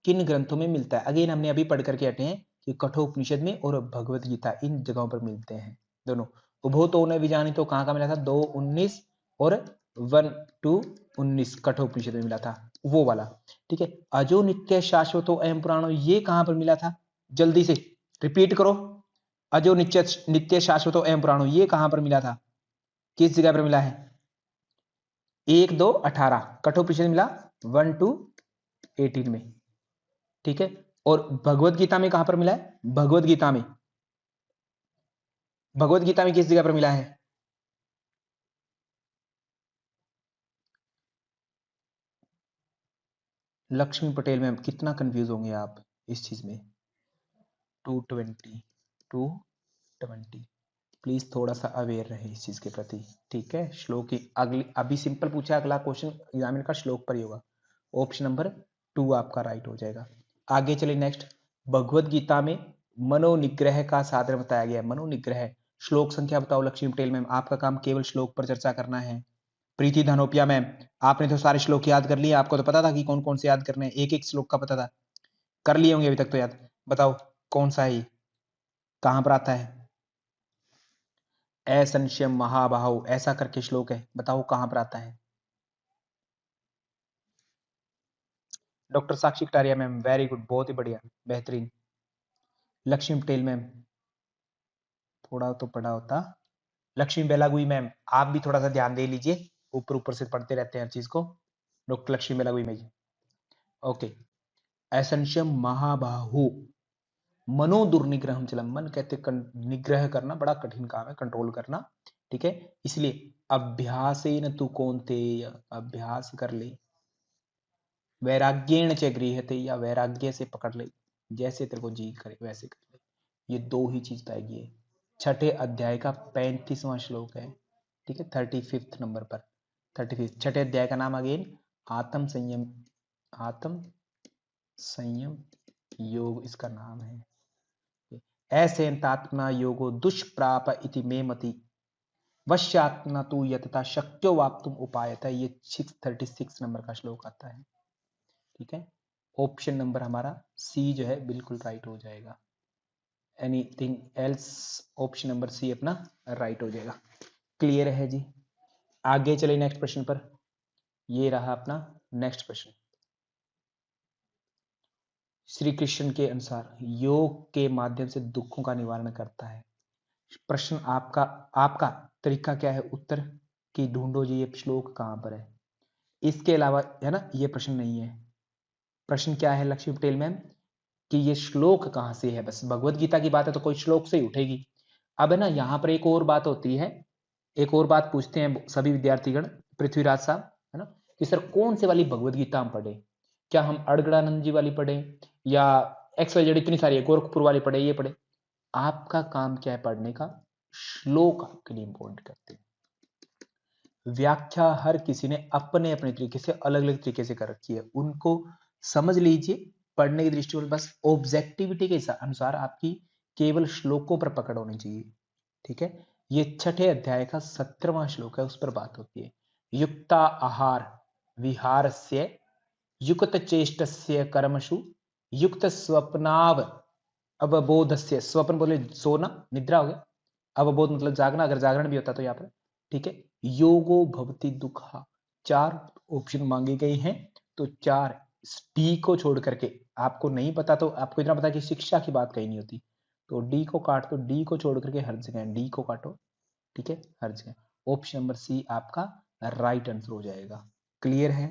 किन ग्रंथों में मिलता है? अगेन हमने अभी पढ़ करके हटे हैं कि कठोपनिषद में और भगवत गीता, इन जगहों पर मिलते हैं दोनों। उभो तो ने विजानी तो कहाँ का मिला था? 2:19 और 1:19 कठोपनिषद में मिला था, वो वाला। ठीक है, अजो नित्य शाश्वतो अयम पुराणो, ये कहां पर मिला था? जल्दी से रिपीट करो, अजो नित्य नित्य शाश्वतो अयम पुराणो, ये कहां पर मिला था? किस जगह पर मिला है? 1:2:18 कठोपनिषद मिला 1:18 में। ठीक है, और भगवत गीता में कहां पर मिला है? भगवत गीता में, भगवत गीता में किस जगह पर मिला है? लक्ष्मी पटेल मैम, कितना कंफ्यूज होंगे आप इस चीज में। 220 220, प्लीज थोड़ा सा अवेयर रहे इस चीज के प्रति। ठीक है, श्लोक की अगली, अभी सिंपल पूछा, अगला क्वेश्चन एग्जामिनर का श्लोक पर ही होगा, ऑप्शन नंबर 2 आपका राइट हो जाएगा। आगे चलिए नेक्स्ट, भगवत गीता में मनोनिग्रह का साधन बताया गया है। मनोनिग्रह, श्लोक संख्या बताओ लक्ष्मी पटेल मैम, आपका काम केवल श्लोक पर चर्चा करना है। प्रीति धनोपिया मैम, आपने तो सारे श्लोक याद कर लिए, आपको तो पता था कि कौन कौन से याद करने हैं, एक एक श्लोक का पता था, कर लिए होंगे अभी तक तो याद। बताओ कौन सा है, कहां पर आता है? असंशयम महाबाहो, ऐसा करके श्लोक है, बताओ कहां पर आता है? डॉक्टर साक्षी कटारिया मैम, वेरी गुड, बहुत ही बढ़िया, बेहतरीन। लक्ष्मी पटेल मैम, थोड़ा तो पढ़ा होता। लक्ष्मी बेलागुई मैम, आप भी थोड़ा सा ध्यान दे लीजिए, ऊपर ऊपर से पढ़ते रहते हैं हर चीज को। Doctor Lakshmi Belagui ma'am, okay. असंशयम महाबाहु मनो दुर्निग्रह चलम, मन कहते निग्रह करना बड़ा कठिन काम है, कंट्रोल करना। ठीक है, इसलिए अभ्यासेन तु कौन्तेय, अभ्यास कर ले, वैराग्येण च गृह्यते, या वैराग्य से पकड़ ले, जैसे तेरे को जी करे वैसे कर ले, ये दो ही चीज पाएगी। छठे अध्याय का 35वां श्लोक है। ठीक है, 35th नंबर पर, 35 छठे अध्याय का नाम अगेन आत्म संयम, आत्म संयम योग इसका नाम है। ऐसेन्तात्मना योगो दुष्प्राप इति मे मति, वश्यात्मना तु यतता शक्यो वाप्तुम उपायतः, ये 636 नंबर का श्लोक आता है। ठीक है, ऑप्शन नंबर हमारा सी जो है बिल्कुल राइट हो जाएगा, anything else, option number C अपना राइट हो जाएगा। क्लियर है जी? आगे चले नेक्स्ट प्रश्न पर, ये रहा अपना नेक्स्ट प्रश्न। श्री कृष्ण के अनुसार योग के माध्यम से दुखों का निवारण करता है। प्रश्न आपका, आपका तरीका क्या है उत्तर की ढूंढो जी, ये श्लोक कहां पर है। इसके अलावा है ना ये प्रश्न नहीं है। प्रश्न क्या है लक्ष्मी पटेल मैम कि ये श्लोक कहां से है, बस भगवत गीता की बात है तो कोई श्लोक से ही उठेगी। अब है ना यहाँ पर एक और बात होती है, एक और बात पूछते हैं सभी विद्यार्थीगण, पृथ्वीराज साहब, है ना, कि सर कौन से वाली भगवत गीता हम पढ़े, क्या हम अड़गड़ानंद जी वाली पढ़े या XYZ इतनी सारी है, गोरखपुर वाली पढ़े, ये पढ़े? आपका काम क्या है पढ़ने का, श्लोक आपके लिए इंपॉर्टेंट करते हैं। व्याख्या हर किसी ने अपने अपने तरीके से अलग अलग तरीके से कर रखी है, उनको समझ लीजिए। पढ़ने की दृष्टिकोण बस ऑब्जेक्टिविटी के अनुसार आपकी केवल श्लोकों पर पकड़ होनी चाहिए, ठीक है। ये छठे अध्याय का 17वां श्लोक है, उस पर बात होती है। युक्ता आहार विहारस्य युक्त चेष्टस्य कर्मसु युक्त स्वप्नाव अवबोधस्य, स्वप्न बोले सोना, निद्रा हो गया, अवबोध मतलब जागना, अगर जागरण भी होता तो यहाँ पर, ठीक है। योगो भवति दुखा, 4 ऑप्शन मांगे गए हैं, तो 4 डी को छोड़ करके, आपको नहीं पता तो आपको इतना पता कि शिक्षा की बात कहीं नहीं होती, तो डी को काट दो, डी को छोड़ करके हर जगह डी को काटो, ठीक है, हर जगह। ऑप्शन नंबर सी आपका राइट आंसर हो जाएगा। क्लियर है?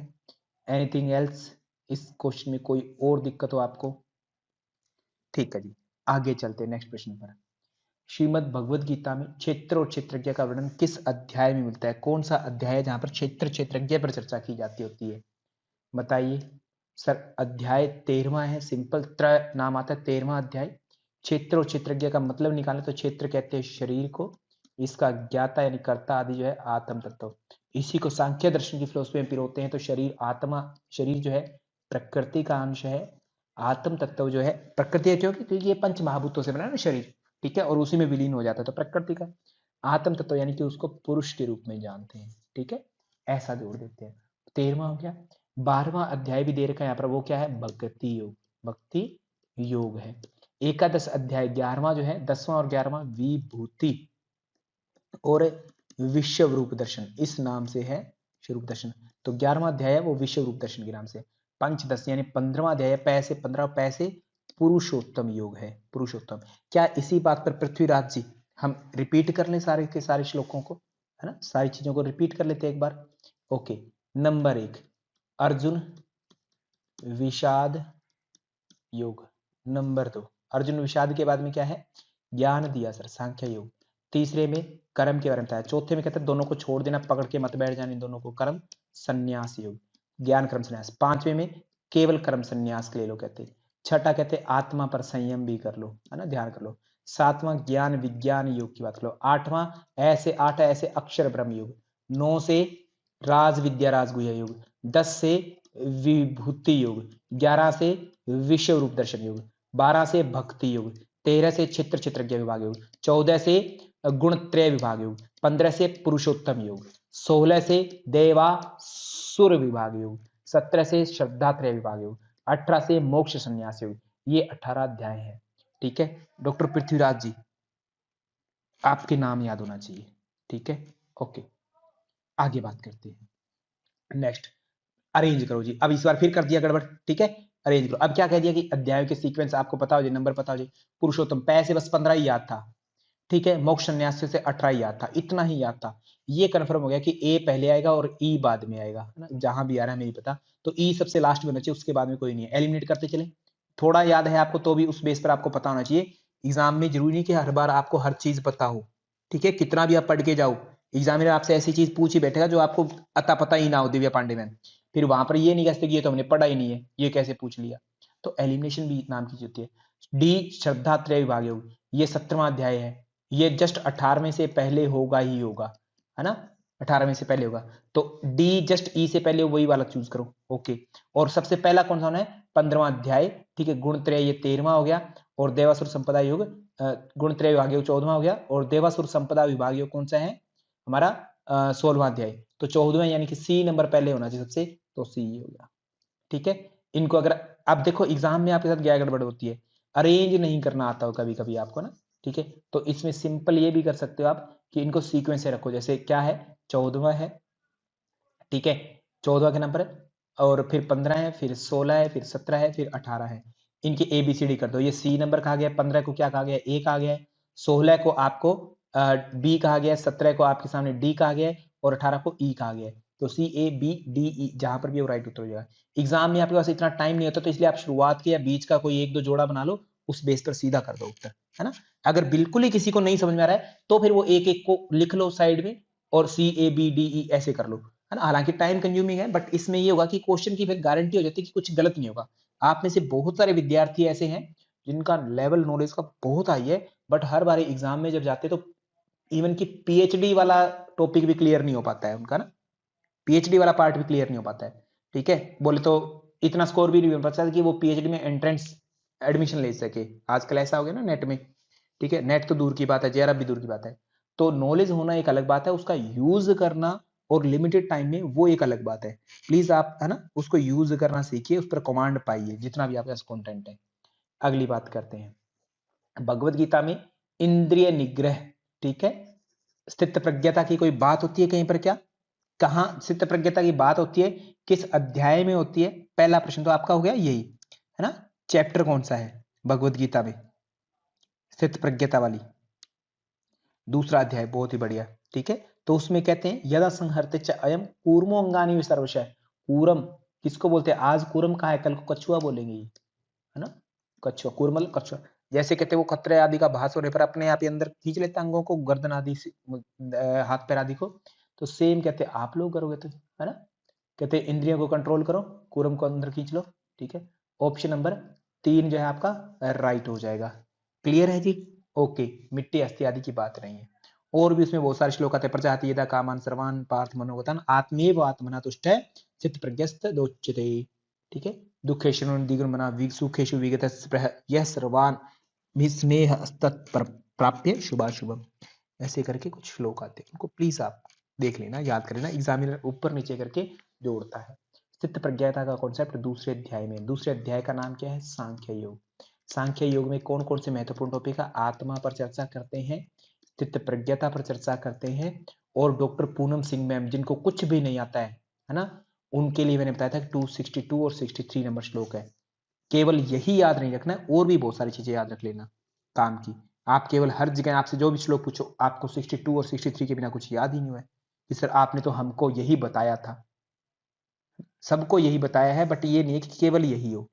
Anything else? इस क्वेश्चन में कोई और दिक्कत हो आपको? ठीक है जी, आगे चलते हैं नेक्स्ट प्रश्न पर। श्रीमद् भगवद गीता में क्षेत्र और क्षेत्रज्ञ का वर्णन किस अध्याय में मिलता है? कौन सा अध्याय है जहां पर क्षेत्र क्षेत्रज्ञ पर चर्चा की जाती होती है? बताइए सर। अध्याय 13वां है, सिंपल त्र नाम आता है, 13वां अध्याय। क्षेत्र और क्षेत्रज्ञ का मतलब निकालें तो क्षेत्र कहते हैं शरीर को, इसका ज्ञाता यानी कर्ता आदि जो है आत्म तत्व। इसी को सांख्य दर्शन की फिलोसफी में पिरोते हैं, तो शरीर आत्मा, शरीर जो है प्रकृति का अंश है, आत्म तत्व जो है प्रकृति है, क्योंकि ये पंच महाभूतों से बना है ना शरीर, ठीक है, और उसी में विलीन हो जाता है, तो प्रकृति का आत्म तत्व यानी कि उसको पुरुष के रूप में जानते हैं, ठीक है, ऐसा जोड़ देते हैं। 13वां हो गया। 12वां अध्याय भी दे रखा है यहाँ पर, वो क्या है? भक्ति योग, भक्ति योग है। एकादश अध्याय 11वां जो है, 10वां और 11वां विभूति और विश्व रूप दर्शन, इस नाम से है स्वरूप दर्शन। तो 11वां अध्याय है वो विश्व रूप दर्शन के नाम से। पंचदश यानी 15वां अध्याय, पैसे 15 पैसे पुरुषोत्तम योग है, पुरुषोत्तम। क्या इसी बात पर पृथ्वीराज जी, हम रिपीट कर लें सारे के सारे श्लोकों को, है ना, सारी चीजों को रिपीट कर लेते हैं एक बार। ओके, नंबर 1 अर्जुन विषाद योग। नंबर 2 अर्जुन विषाद के बाद में क्या है? ज्ञान दिया सर, सांख्य योग। तीसरे में कर्म के बारे में बताया। चौथे में कहते हैं दोनों को छोड़ देना, पकड़ के मत बैठ जाने दोनों को, कर्म संन्यास योग, ज्ञान कर्म संन्यास। पांचवें में केवल कर्म संन्यास के ले लो कहते हैं। छठा कहते हैं आत्मा पर संयम भी कर लो, है ना, ध्यान कर लो। सातवां ज्ञान विज्ञान योग की बात कर लो। आठवां ऐसे 8 ऐसे अक्षर ब्रह्म योग। 9 से राज विद्या राजगुह्य योग। 10 से विभूति योग। 11 से विश्व रूप दर्शन योग। 12 से भक्ति योग। 13 से क्षेत्र क्षेत्रज्ञ विभाग योग। 14 से गुणत्रय विभाग योग। 15 से पुरुषोत्तम योग। 16 से देवासुर विभाग योग। 17 से श्रद्धात्रय विभाग योग। 18 से मोक्ष संन्यास योग। ये 18 अध्याय है, ठीक है। डॉक्टर पृथ्वीराज जी, आपके नाम याद होना चाहिए, ठीक है। ओके, आगे बात करते हैं। नेक्स्ट, अरेंज करो जी। अब इस बार फिर कर दिया गड़बड़, ठीक है, अरेंज करो। अब क्या कह दिया कि अध्यायों के सीक्वेंस आपको पता हो जाए, नंबर पता हो जाए। पुरुषोत्तम पैसे बस 15 ही याद था, ठीक है। मोक्ष संन्यास से 18 ही याद था, इतना ही याद था। ये कंफर्म हो गया कि ए पहले आएगा और ई बाद में आएगा, है ना, जहां भी आ रहा है नहीं पता, तो ई सबसे लास्ट में होना चाहिए, उसके बाद में कोई नहीं है। एलिमिनेट करते चले, थोड़ा याद है आपको तो भी उस बेस पर आपको पता होना चाहिए। एग्जाम में जरूरी नहीं कि हर बार आपको हर चीज पता हो, ठीक है, कितना भी आप पढ़ के जाओ, एग्जामिनर आपसे ऐसी चीज पूछ ही बैठेगा जो आपको अता पता ही ना हो, दिव्या पांडे मैम, फिर वहां पर ये नहीं कह सकते कि ये तो हमने पढ़ा ही नहीं है, ये कैसे पूछ लिया। तो एलिमिनेशन भी नाम की होती है। डी श्रद्धा त्रय विभाग योग, ये 17वां अध्याय है, ये जस्ट 18वें से पहले होगा ही होगा, है ना, 18वें से पहले होगा। तो डी जस्ट ई से पहले वही वाला चूज करो, ओके। और सबसे पहला कौन सा होना है? 15वां अध्याय, ठीक है। गुण त्रय ये 13वां हो गया, और देवासुर संपदा योग गुण त्रय विभाग योग 14वां हो गया, और देवासुर संपदा विभाग योग कौन सा है हमारा? 16वां अध्याय। तो 14वां यानी कि सी नंबर पहले होना चाहिए सबसे, तो सी हो गया, ठीक है। इनको अगर आप देखो एग्जाम में आपके साथ क्या गड़बड़ होती है, अरेंज नहीं करना आता हो कभी कभी आपको ना, ठीक है। तो इसमें सिंपल ये भी कर सकते हो आप कि इनको सीक्वेंस से रखो, जैसे क्या है, 14वां है, ठीक है, 14वां के नंबर है, और फिर 15 है, फिर 16 है, फिर 17 है, फिर 18 है। इनकी ABCD कर दो। ये सी नंबर कहा गया, 15 को क्या कहा गया? ए कहा गया है, 16 को आपको बी कहा गया है, 17 को आपके सामने डी कहा गया है, और 18 को ई कहा गया है। तो CABDE जहां पर भी वो राइट उत्तर हो जाएगा। एग्जाम में आपके पास इतना टाइम नहीं होता, तो इसलिए आप शुरुआत के या बीच का कोई एक दो जोड़ा बना लो, उस बेस पर सीधा कर दो उत्तर, है ना। अगर बिल्कुल ही किसी को नहीं समझ में आ रहा है तो फिर वो एक एक को लिख लो साइड में, और CABDE ऐसे कर लो, है ना। हालांकि टाइम कंज्यूमिंग है, बट इसमें ये होगा कि क्वेश्चन की फिर गारंटी हो जाती है कि कुछ गलत नहीं होगा। आप में से बहुत सारे विद्यार्थी ऐसे हैं जिनका लेवल नॉलेज का बहुत हाई है, बट हर बार एग्जाम में जब जाते तो इवन कि पीएचडी वाला टॉपिक भी क्लियर नहीं हो पाता है उनका ना, पीएचडी वाला पार्ट भी क्लियर नहीं हो पाता है। ठीक है, बोले तो इतना स्कोर भी नहीं हो पाता कि वो पीएचडी में एंट्रेंस एडमिशन ले सके। आजकल ऐसा हो गया ना नेट में। ठीक है, नेट तो दूर की बात है, जेआरएफ भी दूर की बात है। तो नॉलेज होना एक अलग बात है, उसका यूज करना और लिमिटेड टाइम में वो एक अलग बात है। प्लीज आप है ना उसको यूज करना सीखिए, उस पर कमांड पाइए जितना भी आपके पास कंटेंट है। अगली बात करते हैं भगवत गीता में इंद्रिय निग्रह। ठीक है, स्थित प्रज्ञता की कोई बात होती है कहीं पर क्या? कहां स्थित प्रज्ञता की बात होती है? किस अध्याय में होती है? पहला प्रश्न तो आपका हो गया यही है ना। चैप्टर कौन सा है भगवत गीता में स्थित प्रज्ञता वाली? दूसरा अध्याय, बहुत ही बढ़िया। ठीक है, तो उसमें कहते हैं यदा संहरते च अयम कूर्मो अंगानि सर्वशः। कूरम किसको बोलते हैं? आज कूरम कहा है, कल को कछुआ बोलेंगे ये, है ना। कछुआ, कूर्मल कछुआ। जैसे कहते हैं वो खतरे आदि का भास होने पर अपने आप ही अंदर खींच लेता अंगों को, गर्दन आदि से, हाथ पैर आदि को। तो सेम कहते हैं आप लोग करोगे तो, है ना। कहते हैं इंद्रियों को कंट्रोल करो, कूरम को अंदर खींच लो। ठीक है, ऑप्शन नंबर 3 जो है आपका राइट हो जाएगा। क्लियर है जी? ओके, मिट्टी अस्थि आदि की बात नहीं है। और भी उसमें बहुत सारे श्लोक आते हैं। प्रजाति यदा कामान सर्वान पार्थ मनोगतान आत्मेव आत्मना तुष्ट है चित्त प्रज्ञस्त दोच्यते। ठीक है, दुखेषु दिगुणमना सुखेषु विगत यह सर्वान विस्नेह प्राप्य शुभाशुभम। ऐसे करके कुछ श्लोक आते हैं, उनको प्लीज आप देख लेना, याद कर लेना। एग्जामिनर ऊपर नीचे करके जोड़ता है। चित्त प्रज्ञता का कॉन्सेप्ट दूसरे अध्याय में। दूसरे अध्याय का नाम क्या है? सांख्य योग। सांख्य योग में कौन कौन से महत्वपूर्ण टॉपिक है? आत्मा पर चर्चा करते हैं, चित्त प्रज्ञता पर चर्चा करते हैं, और डॉक्टर पूनम सिंह मैम जिनको कुछ भी नहीं आता है ना, उनके लिए मैंने बताया था कि 262 और 63 नंबर श्लोक है। केवल यही याद नहीं रखना है, और भी बहुत सारी चीजें याद रख लेना काम की। आप केवल हर जगह आपसे जो भी श्लोक पूछो, आपको 62 और 63 के बिना कुछ याद ही नहीं हुआ है कि सर आपने तो हमको यही बताया था। सबको यही बताया है, बट ये नहीं है कि केवल यही हो।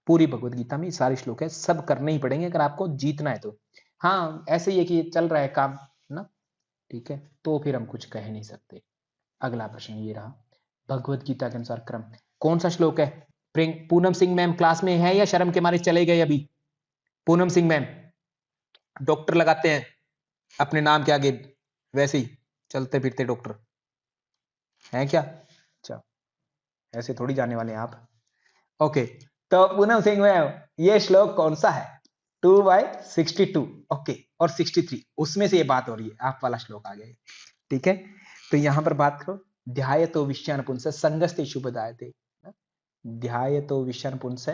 पूरी भगवत गीता में सारे श्लोक है, सब करने ही पड़ेंगे अगर आपको जीतना है तो। हाँ, ऐसे ही है कि चल रहा है काम ना, ठीक है, तो फिर हम कुछ कह नहीं सकते। अगला प्रश्न ये रहा, भगवत गीता के अनुसार क्रम कौन सा श्लोक है? पूनम सिंह मैम क्लास में है या शर्म के मारे चले गए अभी? पूनम सिंह मैम डॉक्टर लगाते हैं अपने नाम के आगे, वैसे ही चलते फिरते डॉक्टर हैं क्या? अच्छा, ऐसे थोड़ी जाने वाले हैं आप। ओके, तो पूनम सिंह मैम ये श्लोक कौन सा है? 2/62। ओके, और 63 उसमें से ये बात हो रही है, आप वाला श्लोक आ गया। ठीक है, तो यहां पर बात करो, ध्यायतो विषयान पुंस संगस्तेषु उपजायते। ध्यायतो विषयान पुंस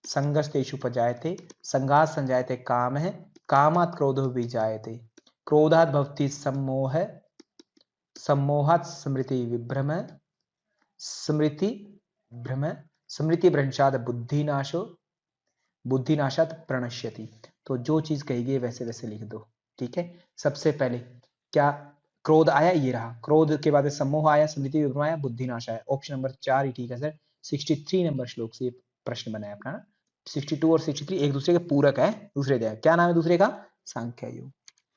संगस्तेषु उपजायते, संगात संजायते काम है, कामात् क्रोधो विजायते, क्रोधात् भवति सम्मोह, सम्मोहात् स्मृति विभ्रम, स्मृति भ्रम, स्मृति भ्रंशात् बुद्धिनाशो, बुद्धिनाशात् प्रणश्यति। तो जो चीज कही गई वैसे वैसे लिख दो। ठीक है, सबसे पहले क्या क्रोध आया? ये रहा क्रोध, के बाद सम्मोह आया, स्मृति विभ्रम आया, बुद्धिनाश आया। ऑप्शन नंबर 4 ही ठीक है सर। 63 नंबर श्लोक से प्रश्न बनाया अपना ना। 62 और 63 एक दूसरे के पूरक है। दूसरे अध्याय क्या नाम है दूसरे का? सांख्य योग।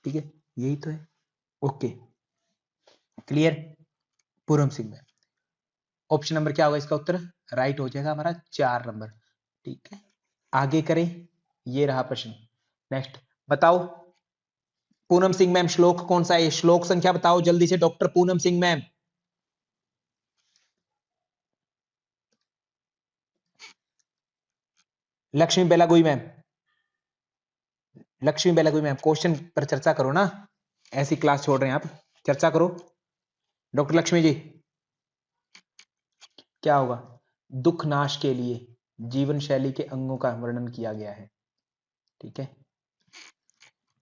ठीक है, यही तो है। Okay, clear? पूरम सिंह में ऑप्शन नंबर क्या होगा इसका उत्तर? राइट हो जाएगा हमारा 4 नंबर। ठीक है, आगे करें, ये रहा प्रश्न। नेक्स्ट बताओ, पूनम सिंह मैम श्लोक कौन सा है? श्लोक संख्या बताओ जल्दी से doctor Poonam Singh ma'am. Lakshmi Belagui ma'am, Lakshmi Belagui ma'am question पर चर्चा करो ना, ऐसी क्लास छोड़ रहे हैं आप, चर्चा करो। डॉक्टर लक्ष्मी जी क्या होगा? दुख नाश के लिए जीवन शैली के अंगों का वर्णन किया गया है। ठीक है,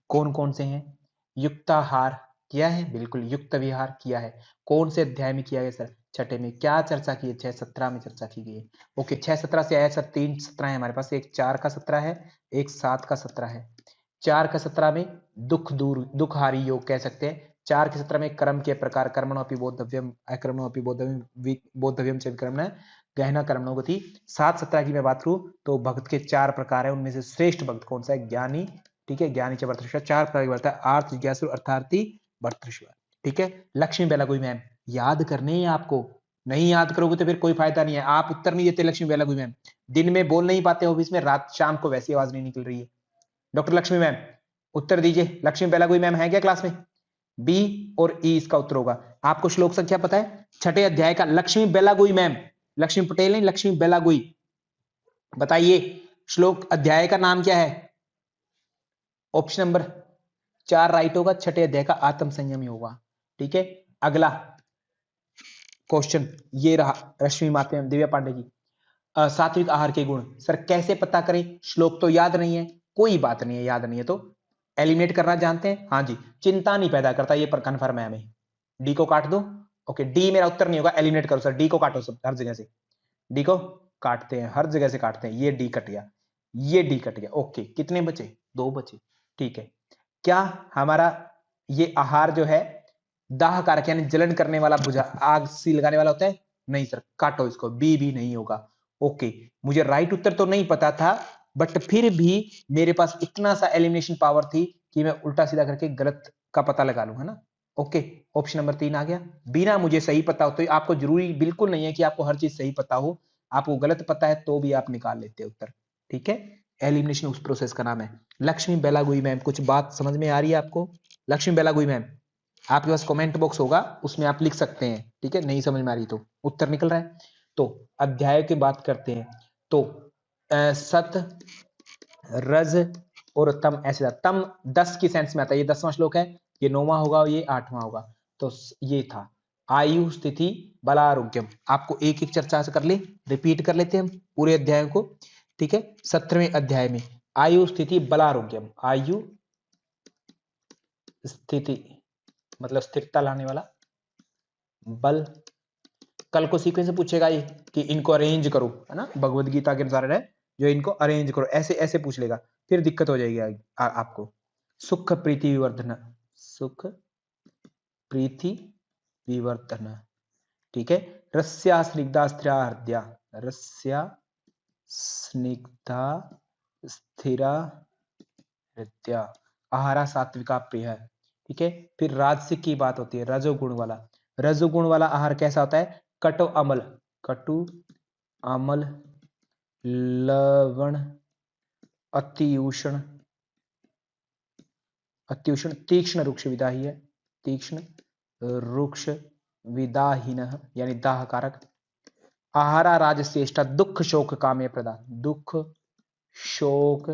कौन कौन से हैं? युक्ताहार किया है, बिल्कुल। युक्त विहार किया है, कौन से अध्याय में किया गया सर? छठे में। क्या चर्चा की है? 6:17 में चर्चा की गई है। ओके, 6:17 से आया सर, 3 17 है हमारे पास, एक 4 का 17 है, एक 7 का 17 है। 4 का 17 में दुख दूर, दुखहारी योग कह सकते हैं। 4 के 17 में कर्म के प्रकार, कर्मणोऽपि बोद्धव्यम अकर्मणोऽपि बोद्धव्यम च विकर्मण गहना कर्मणो गति। 7:17 की मैं बात करूं तो भक्त के 4 प्रकार है, उनमें से श्रेष्ठ भक्त कौन सा है? ज्ञानी। ठीक है, ज्ञानी च भर्तृष्व। 4 प्रकार की भक्त है, आर्थ जिज्ञासु अर्थार्थी भर्तृष्व। ठीक है, लक्ष्मी बेलागुई मैम याद करने हैं आपको, नहीं याद करोगे तो फिर कोई फायदा नहीं है। आप उत्तर नहीं देते लक्ष्मी बेलागुई मैम, दिन में बोल नहीं पाते ऑफिस में, रात शाम को वैसी आवाज नहीं निकल रही है। डॉक्टर लक्ष्मी मैम उत्तर दीजिए, लक्ष्मी बेलागुई मैम है क्या क्लास में? बी और ई इसका उत्तर होगा। आपको श्लोक संख्या पता है? छठे अध्याय का। लक्ष्मी बेलागुई मैम, लक्ष्मी पटेल नहीं, लक्ष्मी बेलागुई। बताइए श्लोक अध्याय का नाम क्या है? ऑप्शन नंबर 4 राइट होगा। छठे अध्याय का आत्म संयम ही होगा। ठीक है, अगला क्वेश्चन ये रहा रश्मि माते दिव्या पांडे की। सात्विक आहार के गुण सर कैसे पता करें? श्लोक तो याद नहीं है, कोई बात नहीं है, याद नहीं है तो एलिमिनेट करना जानते हैं। हाँ जी, चिंता नहीं पैदा करता, ये पर कन्फर्म है हमें। डी को काट दो। ओके, डी मेरा उत्तर नहीं होगा, एलिमिनेट करो सर। डी को काटो सब, हर जगह से डी को काटते हैं, हर जगह से काटते हैं। ये डी कट गया, ये डी कट गया। ओके, कितने बचे? 2 बचे। ठीक है, क्या हमारा ये आहार जो है दाह कारक यानी जलन करने वाला, बुझा आग सी लगाने वाला होता है? नहीं सर, काटो इसको, बी भी नहीं होगा। ओके, मुझे राइट उत्तर तो नहीं पता था, बट फिर भी मेरे पास इतना सा एलिमिनेशन पावर थी कि मैं उल्टा सीधा करके गलत का पता लगा लूं, है ना। ओके, ऑप्शन नंबर 3 आ गया। बिना मुझे सही पता हो तो आपको जरूरी बिल्कुल नहीं है कि आपको हर चीज सही पता हो, आपको गलत पता है तो भी आप निकाल लेते हैं उत्तर। ठीक है, एलिमिनेशन उस प्रोसेस का नाम है। लक्ष्मी बेलागुई मैम, कुछ बात समझ में आ रही है आपको? लक्ष्मी बेलागुई मैम, आपके पास कमेंट बॉक्स होगा, उसमें आप लिख सकते हैं। ठीक है, नहीं समझ में आ रही तो उत्तर निकल रहा है। तो अध्याय की बात करते हैं तो सत, रज और तम, ऐसे तम 10 की सेंस में आता है। ये 10वां श्लोक है, ये 9वां होगा और ये 8वां होगा। तो ये था आयु स्थिति बल आरोग्यम। आपको एक एक चर्चा से कर ले, रिपीट कर लेते हैं हम पूरे अध्याय को। ठीक है, 17वें अध्याय में आयु स्थिति बल आरोग्यम। आयु स्थिति मतलब स्थिरता लाने वाला, बल। कल को सीक्वेंस से पूछेगा ये कि इनको अरेंज करो, है ना, भगवत गीता के अनुसार है जो इनको अरेंज करो, ऐसे ऐसे पूछ लेगा, फिर दिक्कत हो जाएगी आपको। सुख प्रीति विवर्धन, सुख प्रीति विवर्धन। ठीक है, रस्या स्निग्धा स्थिरा हृदया, रस्या स्निग्धा स्थिरा हृदया, आहारा सात्विका प्रिय है। ठीक है, फिर राजसिक की बात होती है, रजोगुण वाला। रजोगुण वाला आहार कैसा होता है? कटु अमल, कटु अमल, लवण, अति उष्ण, अति उष्ण, तीक्ष्ण रुक्ष विदाही है, तीक्ष्ण रुक्ष विदाहीन यानी दाह कारक। आहारा राजश्रेष्ठ, दुख शोक काम्य प्रदा, दुख शोक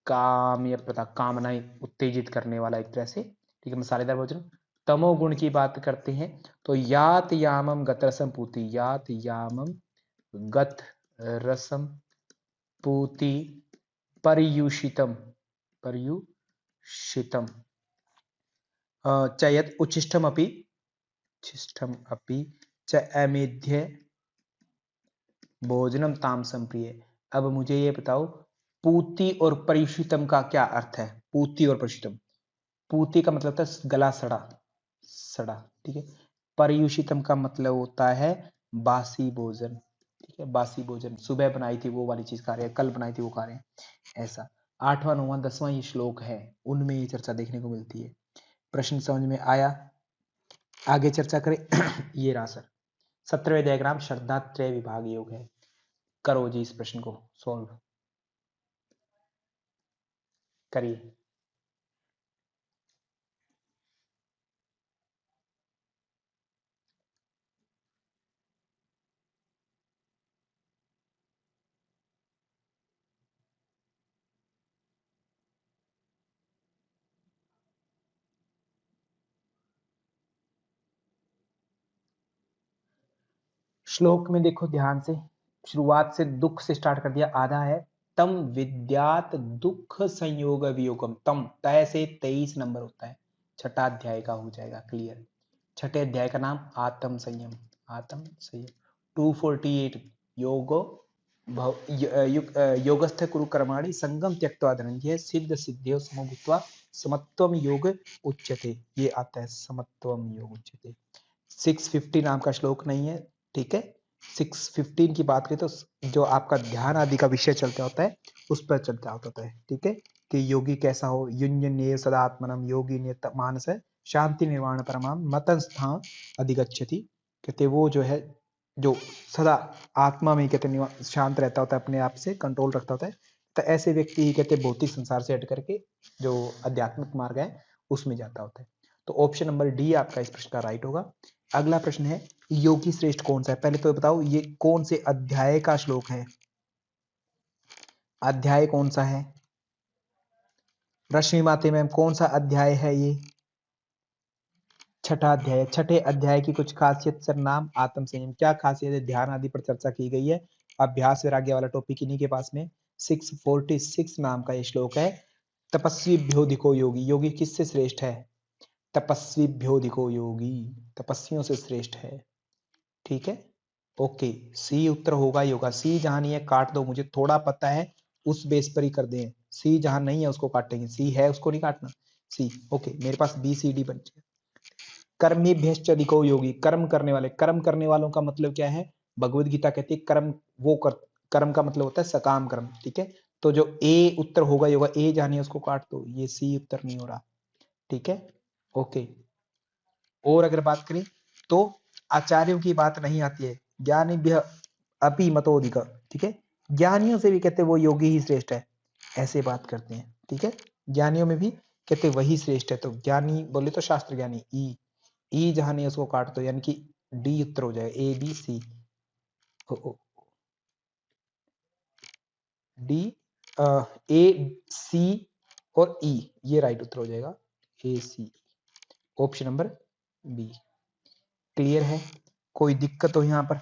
काम्य प्रदा, कामनाएं उत्तेजित करने वाला एक तरह से। ठीक है, मसालेदार भोजन। तमोगुण की बात करते हैं तो यात यामम गत रसम पूति, यात यामम गत रसम पूति, पर्युषितम, पर्युषितम, चयत उच्छिष्टम अपि, उच्छिष्टम अपि च अमेध्य भोजनम तामसम प्रिय। अब मुझे ये बताओ पूति और पर्युषितम का क्या अर्थ है? पूति और पर्युषितम, पूति का मतलब होता है गला सड़ा, सड़ा। ठीक है, पर्युषितम का मतलब होता है बासी भोजन। ठीक है, बासी भोजन, सुबह बनाई थी वो वाली चीज खा रहे हैं, कल बनाई थी वो खा रहे हैं, ऐसा। 8वां 9वां 10वां ये श्लोक है, उनमें ये चर्चा देखने को मिलती है। प्रश्न समझ में आया? आगे चर्चा करें। ये रहा सर 17वें डायग्राम, श्रद्धात्रय विभाग योग है। करो जी, इस प्रश्न को सॉल्व करिए। श्लोक में देखो ध्यान से, शुरुआत से दुख से स्टार्ट कर दिया, आधा है तम विद्यात दुख संयोग वियोगम। तम तय से 23 नंबर होता है, छठा अध्याय का हो जाएगा क्लियर। छठे अध्याय का नाम आत्म संयम, आत्म संयम। 248 योगो योगस्थ कुरु कर्माणि संगम त्यक्त्वा धनंजय सिद्ध सिद्धियो समभूत्वा समत्वम योग उच्यते। ये आता है समत्वम योग उच्यते। 650 नाम का श्लोक नहीं है। ठीक है, 615 की बात करें तो जो आपका ध्यान आदि का विषय चलता होता है उस पर चलता होता है। ठीक है, कि योगी कैसा हो, युञ्जन्येव सदात्मनम योगी नियत मानस शांति निर्वाण परमाम मतस्थान अधिगच्छति। कहते वो जो है जो सदा आत्मा में कहते शांत रहता होता है, अपने आप से कंट्रोल रखता होता है, तो ऐसे व्यक्ति ही कहते भौतिक संसार से हट करके जो आध्यात्मिक मार्ग है उसमें जाता होता है। तो ऑप्शन नंबर डी आपका इस प्रश्न का राइट होगा। अगला प्रश्न है योगी श्रेष्ठ कौन सा है? पहले तो बताओ ये कौन से अध्याय का श्लोक है? अध्याय कौन सा है? रश्मि माते मैम कौन सा अध्याय है ये? छठा अध्याय। छठे अध्याय की कुछ खासियत सर, नाम आत्म संयम। क्या खासियत है? ध्यान आदि पर चर्चा की गई है। अभ्यास वैराग्य वाला टॉपिक इन्हीं के पास में 646 नाम का ये श्लोक है। तपस्वीभ्योधिको योगी, योगी किससे श्रेष्ठ है? तपस्वीभ्योधिको योगी, तपस्वियों से श्रेष्ठ है। ठीक है, ओके, सी उत्तर होगा योगा। सी जहां नहीं है काट दो, मुझे थोड़ा पता है उस बेस पर ही कर दें। सी जहां नहीं है उसको काटेंगे, सी है उसको नहीं काटना। सी ओके, मेरे पास बी सी डी बन गया। कर्मेभ्यश्च अधिको योगी, कर्म करने वाले। कर्म करने वालों का मतलब क्या है? भगवत गीता कहती है कर्म वो कर, कर्म का मतलब होता है सकाम कर्म। ठीक है, तो जो ए उत्तर होगा योगा, ए जानिए उसको काट दो, ये सी उत्तर नहीं हो रहा। ठीक है, ओके। और अगर बात करें तो आचार्यों की बात नहीं आती है। ज्ञानिभ्य अपि मतोधिक, ठीक है, ज्ञानियों से भी कहते वो योगी ही श्रेष्ठ है, ऐसे बात करते हैं। ठीक है, ज्ञानियों में भी कहते वही श्रेष्ठ है। तो ज्ञानी बोले तो शास्त्र ज्ञानी, ई जहां नहीं उसको काट दो, यानी कि डी उत्तर हो जाएगा। A B C, D, A सी और ई, ये राइट उत्तर हो जाएगा। ए सी, ऑप्शन नंबर बी। क्लियर है? कोई दिक्कत हो यहाँ पर?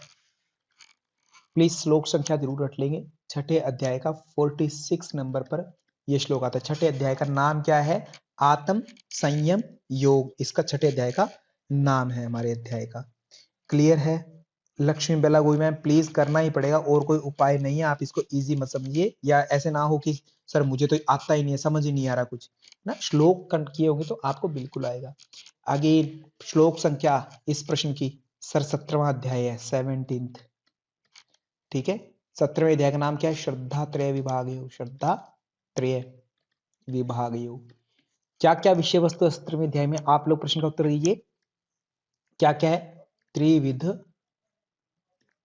प्लीज श्लोक संख्या जरूर रट लेंगे। छठे अध्याय का 46 नंबर पर यह श्लोक आता है। छठे अध्याय का नाम क्या है? आत्म संयम योग, इसका छठे अध्याय का नाम है हमारे अध्याय का। क्लियर है? लक्ष्मी बेला गोई मैम प्लीज करना ही पड़ेगा, और कोई उपाय नहीं है। आप इसको इजी मत समझिए, या ऐसे ना हो कि सर मुझे तो आता ही नहीं है, समझ ही नहीं आ रहा कुछ ना। श्लोक कंठ किए होंगे तो आपको बिल्कुल आएगा। आगे श्लोक संख्या इस प्रश्न की सर 17वां अध्याय है, 17th। ठीक है, 17वें अध्याय का नाम क्या है? श्रद्धा त्रय विभाग योग। श्रद्धा त्रय विभाग योग। क्या क्या विषय वस्तु 17वें अध्याय में? आप लोग प्रश्न का उत्तर दीजिए। क्या क्या है? त्रिविध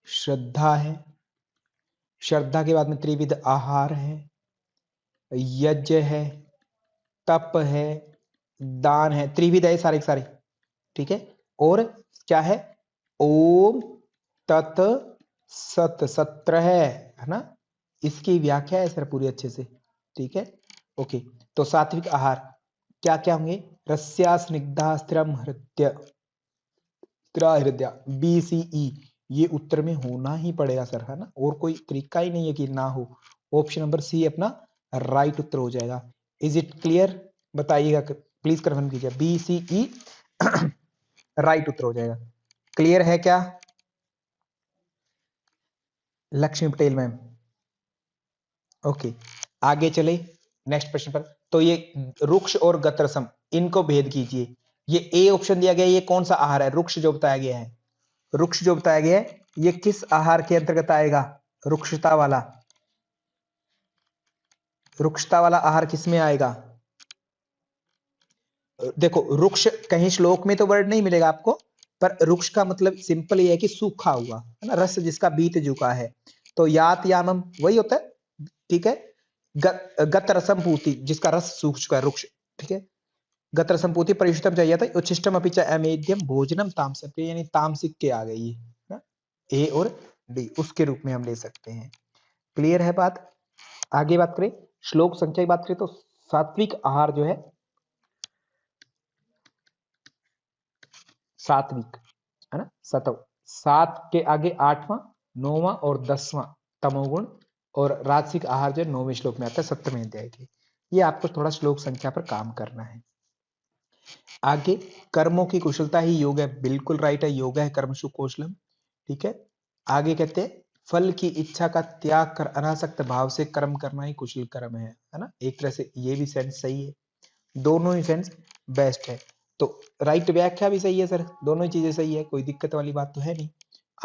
श्रद्धा है, श्रद्धा के बाद में त्रिविध आहार है, यज्ञ है, तप है, दान है। त्रिविध है सारे सारे। ठीक है, और क्या है? ओम तत् सत, 17 है ना। इसकी व्याख्या है सर पूरी अच्छे से। ठीक है, ओके। तो सात्विक आहार क्या क्या होंगे? रस्या स्निग्धा स्थिरम हृदय, हृदय, बी सी ई, ये उत्तर में होना ही पड़ेगा सर, है ना, और कोई तरीका ही नहीं है कि ना हो। ऑप्शन नंबर सी अपना राइट उत्तर हो जाएगा। Is it clear? बताइएगा, प्लीज कंफर्म कीजिए। बी सी ई राइट उत्तर हो जाएगा। क्लियर है क्या? Lakshmi Patel ma'am, okay. आगे चले नेक्स्ट प्रश्न पर। तो ये रुक्ष और गतरसम, इनको भेद कीजिए। ये ए ऑप्शन दिया गया, ये कौन सा आहार है? रुक्ष जो बताया गया है, रुक्ष जो बताया गया है, ये किस आहार के अंतर्गत आएगा? रुक्षता वाला, रुक्षता वाला आहार किसमें आएगा? देखो रुक्ष कहीं श्लोक में तो वर्ड नहीं मिलेगा आपको, पर रुक्ष का मतलब सिंपल ये है कि सूखा हुआ, है ना, रस जिसका बीत चुका है। तो यात यामम वही होता है। ठीक है, गत रसम पूर्ति, जिसका रस सूख चुका है, रुक्ष। ठीक है, गत रसम पूर्ति परिष्टम चाहिए था, उच्छिष्टम अपिच अमेध्यम भोजनम तामसिक, यानी तामसिक के आ गई है। ए और डी उसके रूप में हम ले सकते हैं। क्लियर है बात? आगे बात करें, श्लोक संख्या की बात करें तो सात्विक आहार जो है, सात्विक, है ना, सतव, 7 के आगे 8वां 9वां और 10वां तमोगुण, और राजसिक आहार जो 9वें श्लोक में आता है 17वें अध्याय के। ये आपको थोड़ा श्लोक संख्या पर काम करना है। आगे कर्मों की कुशलता ही योग है, बिल्कुल राइट है, योग है कर्मसु कौशलम। ठीक है, आगे कहते हैं फल की इच्छा का त्याग कर अनासक्त भाव से कर्म करना ही कुशल कर्म है ना। एक तरह से ये भी सेंस सही है, दोनों ही सेंस बेस्ट है। तो राइट व्याख्या भी सही है सर, दोनों ही चीजें सही है, कोई दिक्कत वाली बात तो है नहीं।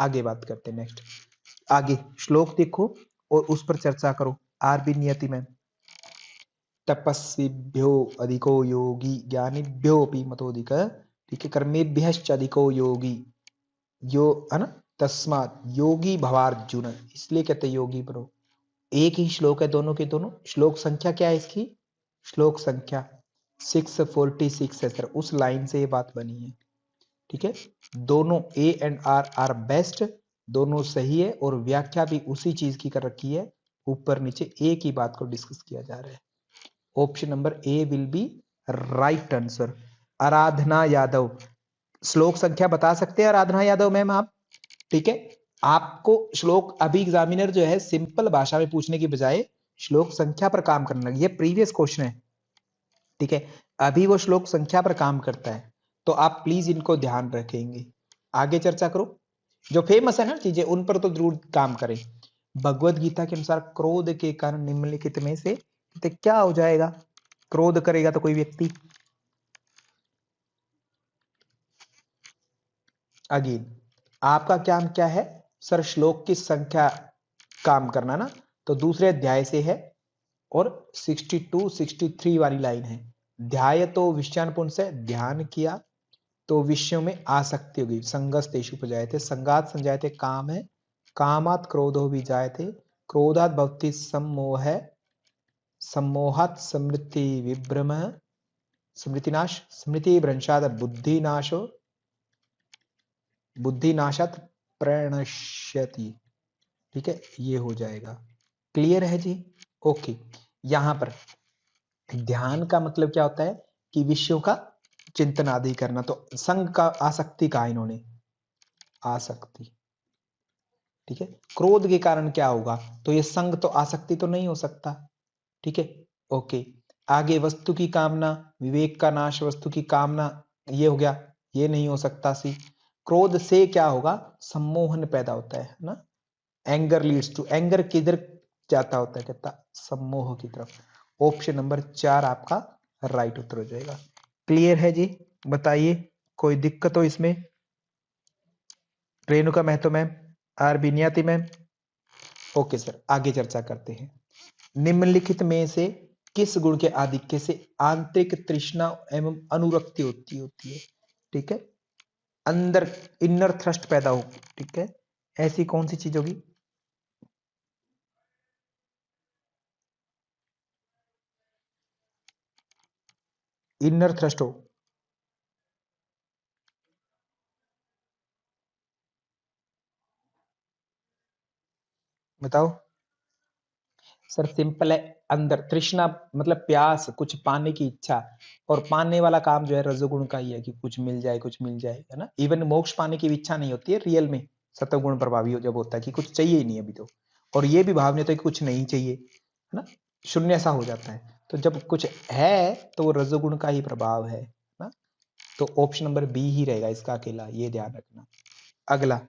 आगे बात करते हैं नेक्स्ट। आगे श्लोक देखो और उस पर चर्चा करो। आर बी नियति में तपस्विभ्यो अधिको योगी ज्ञानिभ्योऽपि मतोधिक, ठीक है, कर्मेभ्यश्च अधिको योगी, यो, है ना, तस्मात् योगी भवार्जुन, इसलिए कहते योगी बनो। एक ही श्लोक है दोनों के दोनों। श्लोक संख्या क्या है इसकी? श्लोक संख्या 646 है सर, उस लाइन से ये बात बनी है। ठीक है, दोनों ए एंड आर बेस्ट, दोनों सही है और व्याख्या भी उसी चीज की कर रखी है, ऊपर नीचे ए की बात को डिस्कस किया जा रहा है। Option number A will be right answer. Aradhana Yadav, श्लोक संख्या बता सकते हैं आराधना यादव मैम आप? ठीक है, आपको श्लोक अभी एग्जामिनर जो है सिंपल भाषा में पूछने की बजाय श्लोक संख्या पर काम करने लगी है, प्रीवियस क्वेश्चन है। ठीक है, अभी वो श्लोक संख्या पर काम करता है, तो आप प्लीज इनको ध्यान रखेंगे। आगे चर्चा करो, जो फेमस है ना चीजें उन पर तो जरूर काम करें। भगवत गीता के अनुसार क्रोध के कारण निम्नलिखित में से क्या हो जाएगा? क्रोध करेगा तो कोई व्यक्ति, अगेन आपका काम क्या है सर? श्लोक की संख्या काम करना ना, तो दूसरे अध्याय से है और 62 63 वाली लाइन है। ध्याय तो विषयानुपुन से ध्यान किया तो विषयों में आसक्ति होगी। संगस्तेषु उपजायते, संगात संजायते काम है, कामात क्रोधो भी जायते, क्रोधात भवति सम्मोह, सम्मोहात स्मृति विभ्रम, स्मृतिनाश, स्मृति भ्रंशात बुद्धिनाशो, बुद्धिनाशात प्रणश्यति। ठीक है, ये हो जाएगा। क्लियर है जी? ओके, यहां पर ध्यान का मतलब क्या होता है कि विषयों का चिंतन आदि करना, तो संग का आसक्ति कहा इन्होंने, आसक्ति। ठीक है, क्रोध के कारण क्या होगा? तो ये संग तो आसक्ति तो नहीं हो सकता। ठीक है, ओके। आगे वस्तु की कामना, विवेक का नाश, वस्तु की कामना, ये हो गया, ये नहीं हो सकता सी। क्रोध से क्या होगा? सम्मोहन पैदा होता है ना, एंगर लीड्स टू, एंगर किधर जाता होता है? कहता सम्मोह की तरफ। ऑप्शन नंबर 4 आपका राइट उत्तर हो जाएगा। क्लियर है जी? बताइए, कोई दिक्कत हो इसमें? रेणुका महतो मैम, आर बिनियाती मैम? ओके सर, आगे चर्चा करते हैं। निम्नलिखित में से किस गुण के आधिक्य से आंतरिक तृष्णा एवं अनुरक्ति होती है? ठीक है, अंदर इनर थ्रस्ट पैदा हो। ठीक है, ऐसी कौन सी चीज होगी? इनर थ्रस्ट हो, बताओ सर। सिंपल है, अंदर तृष्णा मतलब प्यास, कुछ पाने की इच्छा, और पाने वाला काम जो है रजोगुण का ही है कि कुछ मिल जाए, कुछ मिल जाए, है ना। इवन मोक्ष पाने की भी इच्छा नहीं होती है रियल में, सत्वगुण प्रभावी हो जब होता है कि कुछ चाहिए ही नहीं अभी तो, और ये भी भाव नहीं होता कि कुछ नहीं चाहिए, है ना, शून्य सा हो जाता है। तो जब कुछ है तो वो रजोगुण का ही प्रभाव है ना। तो ऑप्शन नंबर बी ही रहेगा इसका अकेला, ये ध्यान रखना। अगला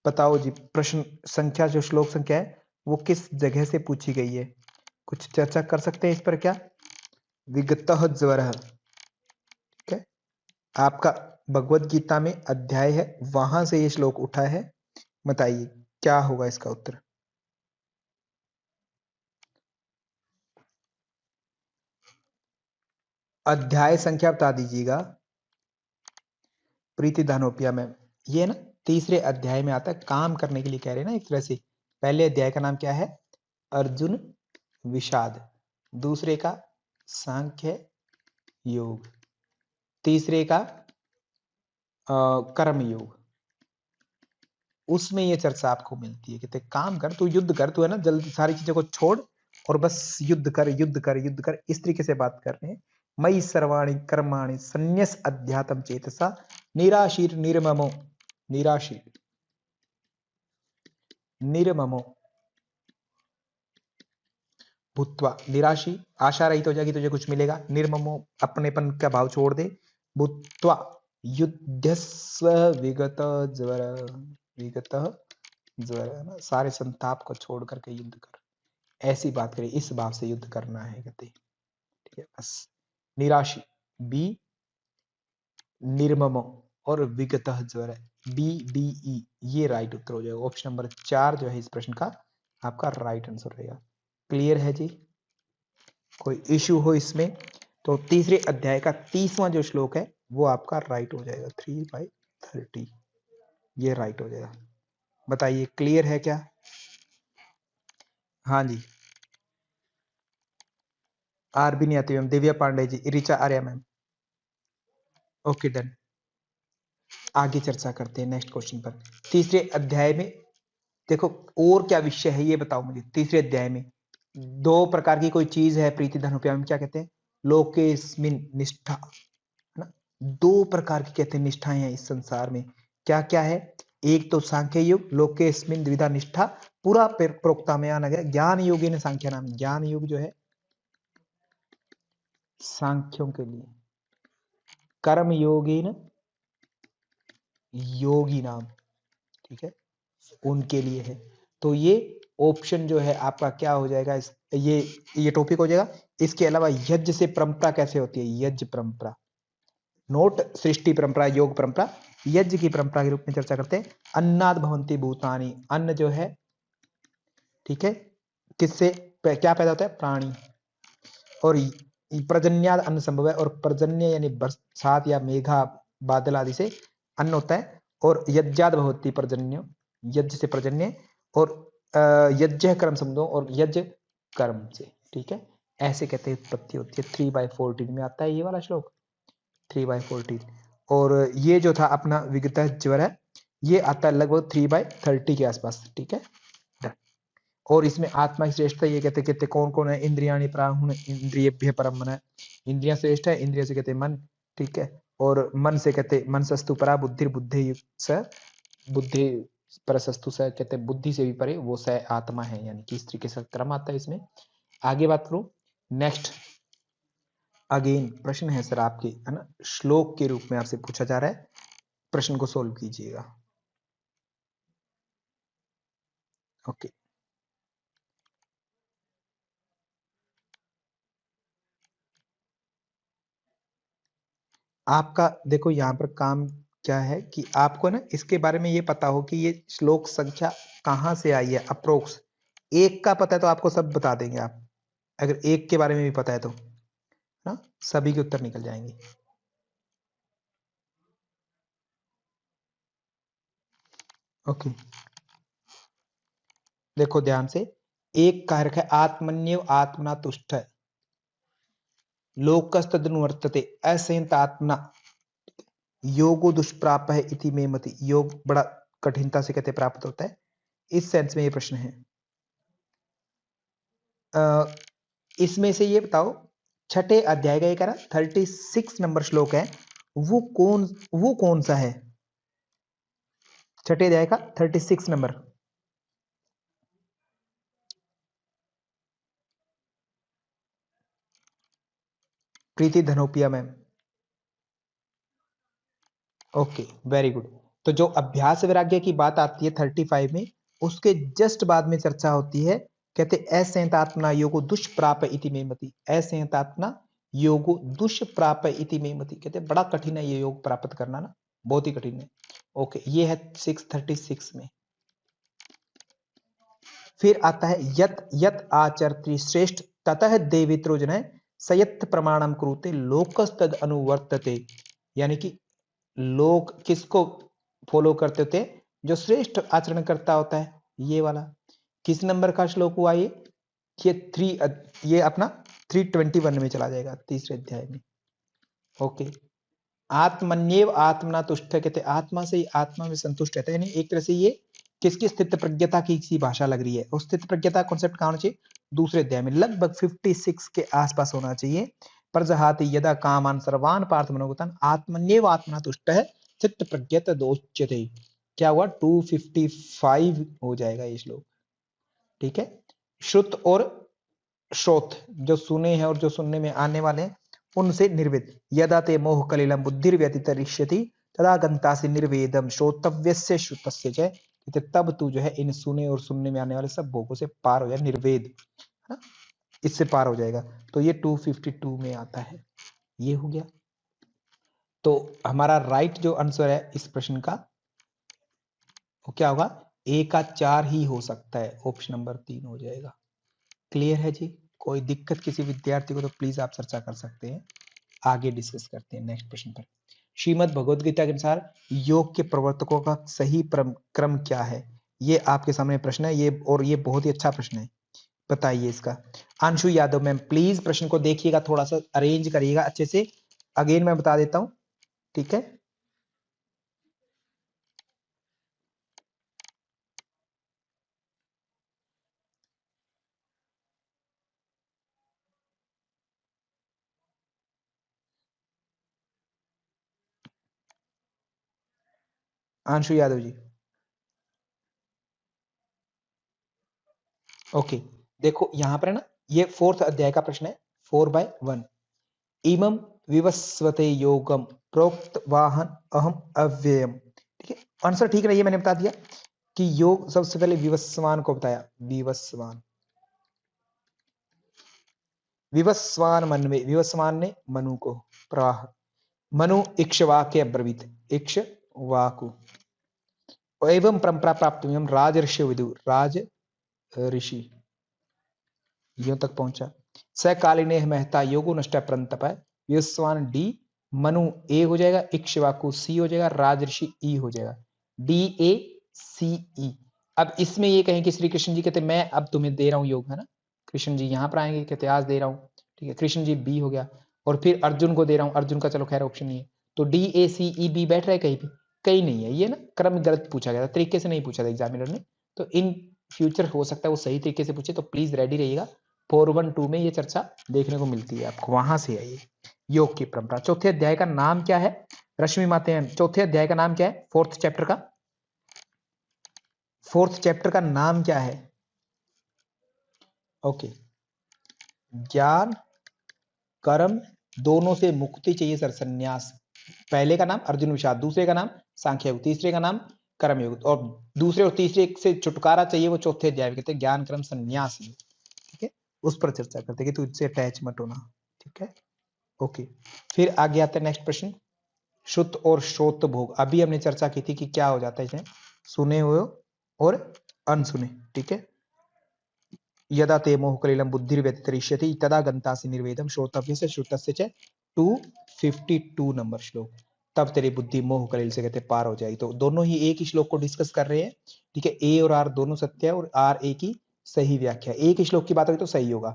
बताओ जी, प्रश्न संख्या जो श्लोक संख्या है वो किस जगह से पूछी गई है? कुछ चर्चा कर सकते हैं इस पर क्या? विगतः ज्वरः। ठीक है, आपका भगवत गीता में अध्याय है, वहां से ये श्लोक उठा है। बताइए क्या होगा इसका उत्तर? अध्याय संख्या बता दीजिएगा। प्रीति धानोपिया में ये ना तीसरे अध्याय में आता है, काम करने के लिए कह रहे हैं ना एक तरह से। पहले अध्याय का नाम क्या है? अर्जुन विषाद। दूसरे का सांख्य योग। तीसरे का कर्म योग। उसमें ये चर्चा आपको मिलती है कि ते काम कर, तू युद्ध कर, तू है ना जल्दी सारी चीजों को छोड़ और बस युद्ध कर, युद्ध कर, युद्ध कर, इस तरीके से बात कर रहे हैं। मई सर्वाणि कर्माणि संन्यस अध्यात्म चेतसा निराशीर निर्ममो, निराशीर निर्ममो भूत्वा, निराशी आशा रहित हो जाएगी, तुझे कुछ मिलेगा। निर्ममो अपनेपन का भाव छोड़ दे। भूत्वा युद्धस्व विगत ज्वर, विगत ज्वर, है ना, सारे संताप को छोड़ करके युद्ध कर, ऐसी बात करें, इस भाव से युद्ध करना है कहते। ठीक है, बस निराशी बी, निर्ममो और विगत ज्वर बी बी ई, ये राइट उत्तर हो जाएगा। ऑप्शन नंबर 4 जो है इस प्रश्न का आपका राइट आंसर रहेगा। क्लियर है जी? कोई इश्यू हो इसमें तो तीसरे अध्याय का 30वां जो श्लोक है वो आपका राइट हो जाएगा। 3/30 ये राइट हो जाएगा। बताइए क्लियर है क्या? हाँ जी, आरबी नहीं आती ma'am, Divya Pandey ji, Richa Arya ma'am. Okay done, आगे चर्चा करते हैं नेक्स्ट क्वेश्चन पर। तीसरे अध्याय में देखो और क्या विषय है ये बताओ मुझे। तीसरे अध्याय में दो प्रकार की कोई चीज है प्रीति धन रुपया में, क्या कहते हैं? लोकेस्मिन निष्ठा, है ना। दो प्रकार की कहते हैं निष्ठाएं हैं इस संसार में। क्या क्या है? एक तो सांख्य युग, लोकेस्मिन द्विधा निष्ठा, पूरा प्रोक्ता में आना गया। ज्ञान योगी ने सांख्य नाम, ज्ञान युग जो है सांख्यों के लिए, कर्म योगी न योगी नाम, ठीक है, उनके लिए है। तो ये ऑप्शन जो है आपका क्या हो जाएगा? ये टॉपिक हो जाएगा। इसके अलावा यज्ञ से परंपरा कैसे होती है? यज्ञ परंपरा, नोट सृष्टि परंपरा, योग परंपरा, यज्ञ की परंपरा के रूप में चर्चा करते हैं। अन्नाद भवंती भूतानि, अन्न जो है, ठीक है, किससे क्या पैदा होता है? प्राणी। और पर्जन्याद अन्न संभव है, और पर्जन्य यानी बरसात या मेघा बादल आदि से अन्न होता है। और यज्ञाद भवती पर्जन्य, यज्ञ से पर्जन्य, और यज्ञ कर्म समझो, और यज्ञ कर्म से, ठीक है, ऐसे कहते हैं उत्पत्ति होती है। 3/14 में आता है ये वाला श्लोक, 3/14। और ये जो था अपना विगतः ज्वर है, ये आता है लगभग 3/30 के आसपास, ठीक है। और इसमें आत्मा की श्रेष्ठता ये कहते कौन कौन है? इंद्रियाणि प्राहुण इंद्रियेभ्य परम मन है, इंद्रिया श्रेष्ठ है, इंद्रिय से कहते मन, ठीक है। और मन से कहते मन सस्तु परा बुद्धि, बुद्धि स बुद्धि परसस्तु स, कहते बुद्धि से भी परे वो स आत्मा है, यानी कि इस तरीके से क्रम आता है इसमें। आगे बात करूं, नेक्स्ट अगेन प्रश्न है सर आपके, है ना, श्लोक के रूप में आपसे पूछा जा रहा है, प्रश्न को सोल्व कीजिएगा। ओके, आपका देखो यहाँ पर काम क्या है कि आपको ना इसके बारे में ये पता हो कि ये श्लोक संख्या कहाँ से आई है। अप्रोक्स एक का पता है तो आपको सब बता देंगे आप, अगर एक के बारे में भी पता है तो ना, सभी के उत्तर निकल जाएंगे। ओके, देखो ध्यान से, एक का रखा है आत्मन्यव आत्मना तुष्ट, लोकस्तदनुवर्तते असंयतात्मना योगो दुष्प्राप है इति मे मति। योग बड़ा कठिनता से कहते प्राप्त होता है, इस सेंस में ये प्रश्न है। इसमें से ये बताओ, छठे अध्याय का ये कह रहा 36 नंबर श्लोक है, वो कौन सा है? छठे अध्याय का 36 नंबर, Preeti Dhanopia ma'am. Okay, very good. तो जो अभ्यास वैराग्य की बात आती है 35 में, उसके जस्ट बाद में चर्चा होती है, कहते असंयतात्मना योगो दुष्प्राप इति मे मति। असंयतात्मना योगो दुष्प्राप इति मे मति, कहते बड़ा कठिन है ये योग प्राप्त करना ना, बहुत ही कठिन है। ओके, ये है 636 में। फिर आता है यत यत आचरति श्रेष्ठ ततः देवित्रो जन सयत् प्रमाणम कुरुते लोकस्तद अनुवर्तते, यानी कि लोग किसको फॉलो करते होते? जो श्रेष्ठ आचरण करता होता है, ये वाला। किस नंबर का श्लोक हुआ ये अपना 321 में चला जाएगा, तीसरे अध्याय में। ओके, आत्मन्येव आत्मना तुष्ट, कहते आत्मा से ही आत्मा में संतुष्ट रहता है, यानी एक तरह से ये किसकी स्थित प्रज्ञता की सी भाषा लग रही है। और स्थित प्रज्ञता कॉन्सेप्ट कहां होना चाहिए? दूसरे अध्याय में, लगभग 56 के आसपास होना चाहिए। प्रजहाति यदा कामान सर्वान पार्थ मनोगतान आत्मन्येव आत्मना तुष्ट है चित्त प्रज्ञत दोच्यते। क्या हुआ? 255 हो जाएगा ये श्लोक, ठीक है। श्रुत और श्रोत, जो सुने हैं और जो सुनने में आने वाले हैं, उनसे निर्वेद। यदा ते मोह कलिलम बुद्धिर्व्यतितरिष्यति तदा गंतासि निर्वेदम श्रोतव्यस्य श्रुतस्य च, तब तू जो है इन सुने और सुनने में आने वाले सब भोगों से पार हो जाए, निर्वेद, है ना, इससे पार हो जाएगा। तो ये 252 में आता है, ये हो गया। तो हमारा राइट जो आंसर है इस प्रश्न का वो क्या होगा? ए का 4 ही हो सकता है, ऑप्शन नंबर 3 हो जाएगा। क्लियर है जी? कोई दिक्कत किसी विद्यार्थी को तो प्लीज आप चर्चा कर सकते हैं। आगे डिस्कस करते हैं नेक्स्ट प्रश्न पर। श्रीमद् भगवद गीता के अनुसार योग के प्रवर्तकों का सही क्रम क्या है? ये आपके सामने प्रश्न है, ये और ये बहुत ही अच्छा प्रश्न है। बताइए इसका। अंशु यादव मैम प्लीज प्रश्न को देखिएगा, थोड़ा सा अरेंज करिएगा अच्छे से। अगेन मैं बता देता हूं, ठीक है। अंशु यादव जी, ओके। देखो यहां पर है ना, ये 4th अध्याय का प्रश्न है, 4/1। इमं विवस्वते योगम प्रोक्त वाहन अहम अव्ययम। ठीक है, आंसर ठीक रही है, मैंने बता दिया कि योग सबसे पहले विवस्वान को बताया, विवस्वान, विवस्वान मनवे, विवस्वान ने मनु को, प्राह मनु इक्ष्वाके अब्रवीत, इक्ष्वाकु, एवं परंपरा प्राप्त एवं राज ऋषि विदु, राज ऋषि यों तक पहुंचा। सकालीने महता योगो नष्ट प्रंतप है, विवस्वान डी, मनु ए हो जाएगा, इक्ष्वाकु सी हो जाएगा, राजऋषि ई हो जाएगा, डी ए सी ई। अब इसमें ये कहें कि श्री कृष्ण जी कहते मैं अब तुम्हें दे रहा हूं योग, है ना, कृष्ण जी यहां पर आएंगे कहते आज दे रहा हूं, ठीक है, कृष्ण जी बी हो गया, और फिर अर्जुन को दे रहा हूं, अर्जुन का चलो खैर ऑप्शन नहीं है, तो D A C E B बैठ रहा है कहीं भी, कहीं नहीं है, ये ना क्रम गलत पूछा गया था, तरीके से नहीं पूछा था एग्जामिनर ने, तो इन फ्यूचर हो सकता है वो सही तरीके से पूछे, तो प्लीज रेडी रहिएगा। 412 में ये चर्चा देखने को मिलती है आपको, वहां से है ये योग की परंपरा। चौथे अध्याय का नाम क्या है रश्मि मातेयन, चौथे अध्याय का नाम क्या है, फोर्थ चैप्टर का, फोर्थ चैप्टर का नाम क्या है? ओके, ज्ञान कर्म दोनों से मुक्ति चाहिए सर, संन्यास। पहले का नाम अर्जुन विषाद, दूसरे का नाम सांख्य योग, तीसरे का नाम कर्म योग, और दूसरे और तीसरे से छुटकारा चाहिए, वो चौथे अध्याय में कहते हैं ज्ञान कर्म संन्यास योग, ठीक है, उस पर चर्चा करते हैं कि तू इससे अटैच मत होना, ठीक है, ओके। फिर आगे आता है नेक्स्ट प्रश्न, श्रुत और श्रोत भोग। अभी हमने चर्चा की थी कि क्या हो जाता है इसमें, सुने हुए और अनसुने, ठीक है। यदा ते मोह कलिलम बुद्धिर्व्यतितरिष्यति तदा गंतासि निर्वेदम श्रोतव्यस्य श्रुतस्य च 252 नंबर श्लोक, तब तेरी बुद्धि मोह कलिल से कहते पार हो जाएगी। तो दोनों ही एक ही श्लोक को डिस्कस कर रहे हैं, ठीक है, ए और आर दोनों सत्य है, और आर ए की सही व्याख्या, एक ही श्लोक की बात होगी तो सही होगा,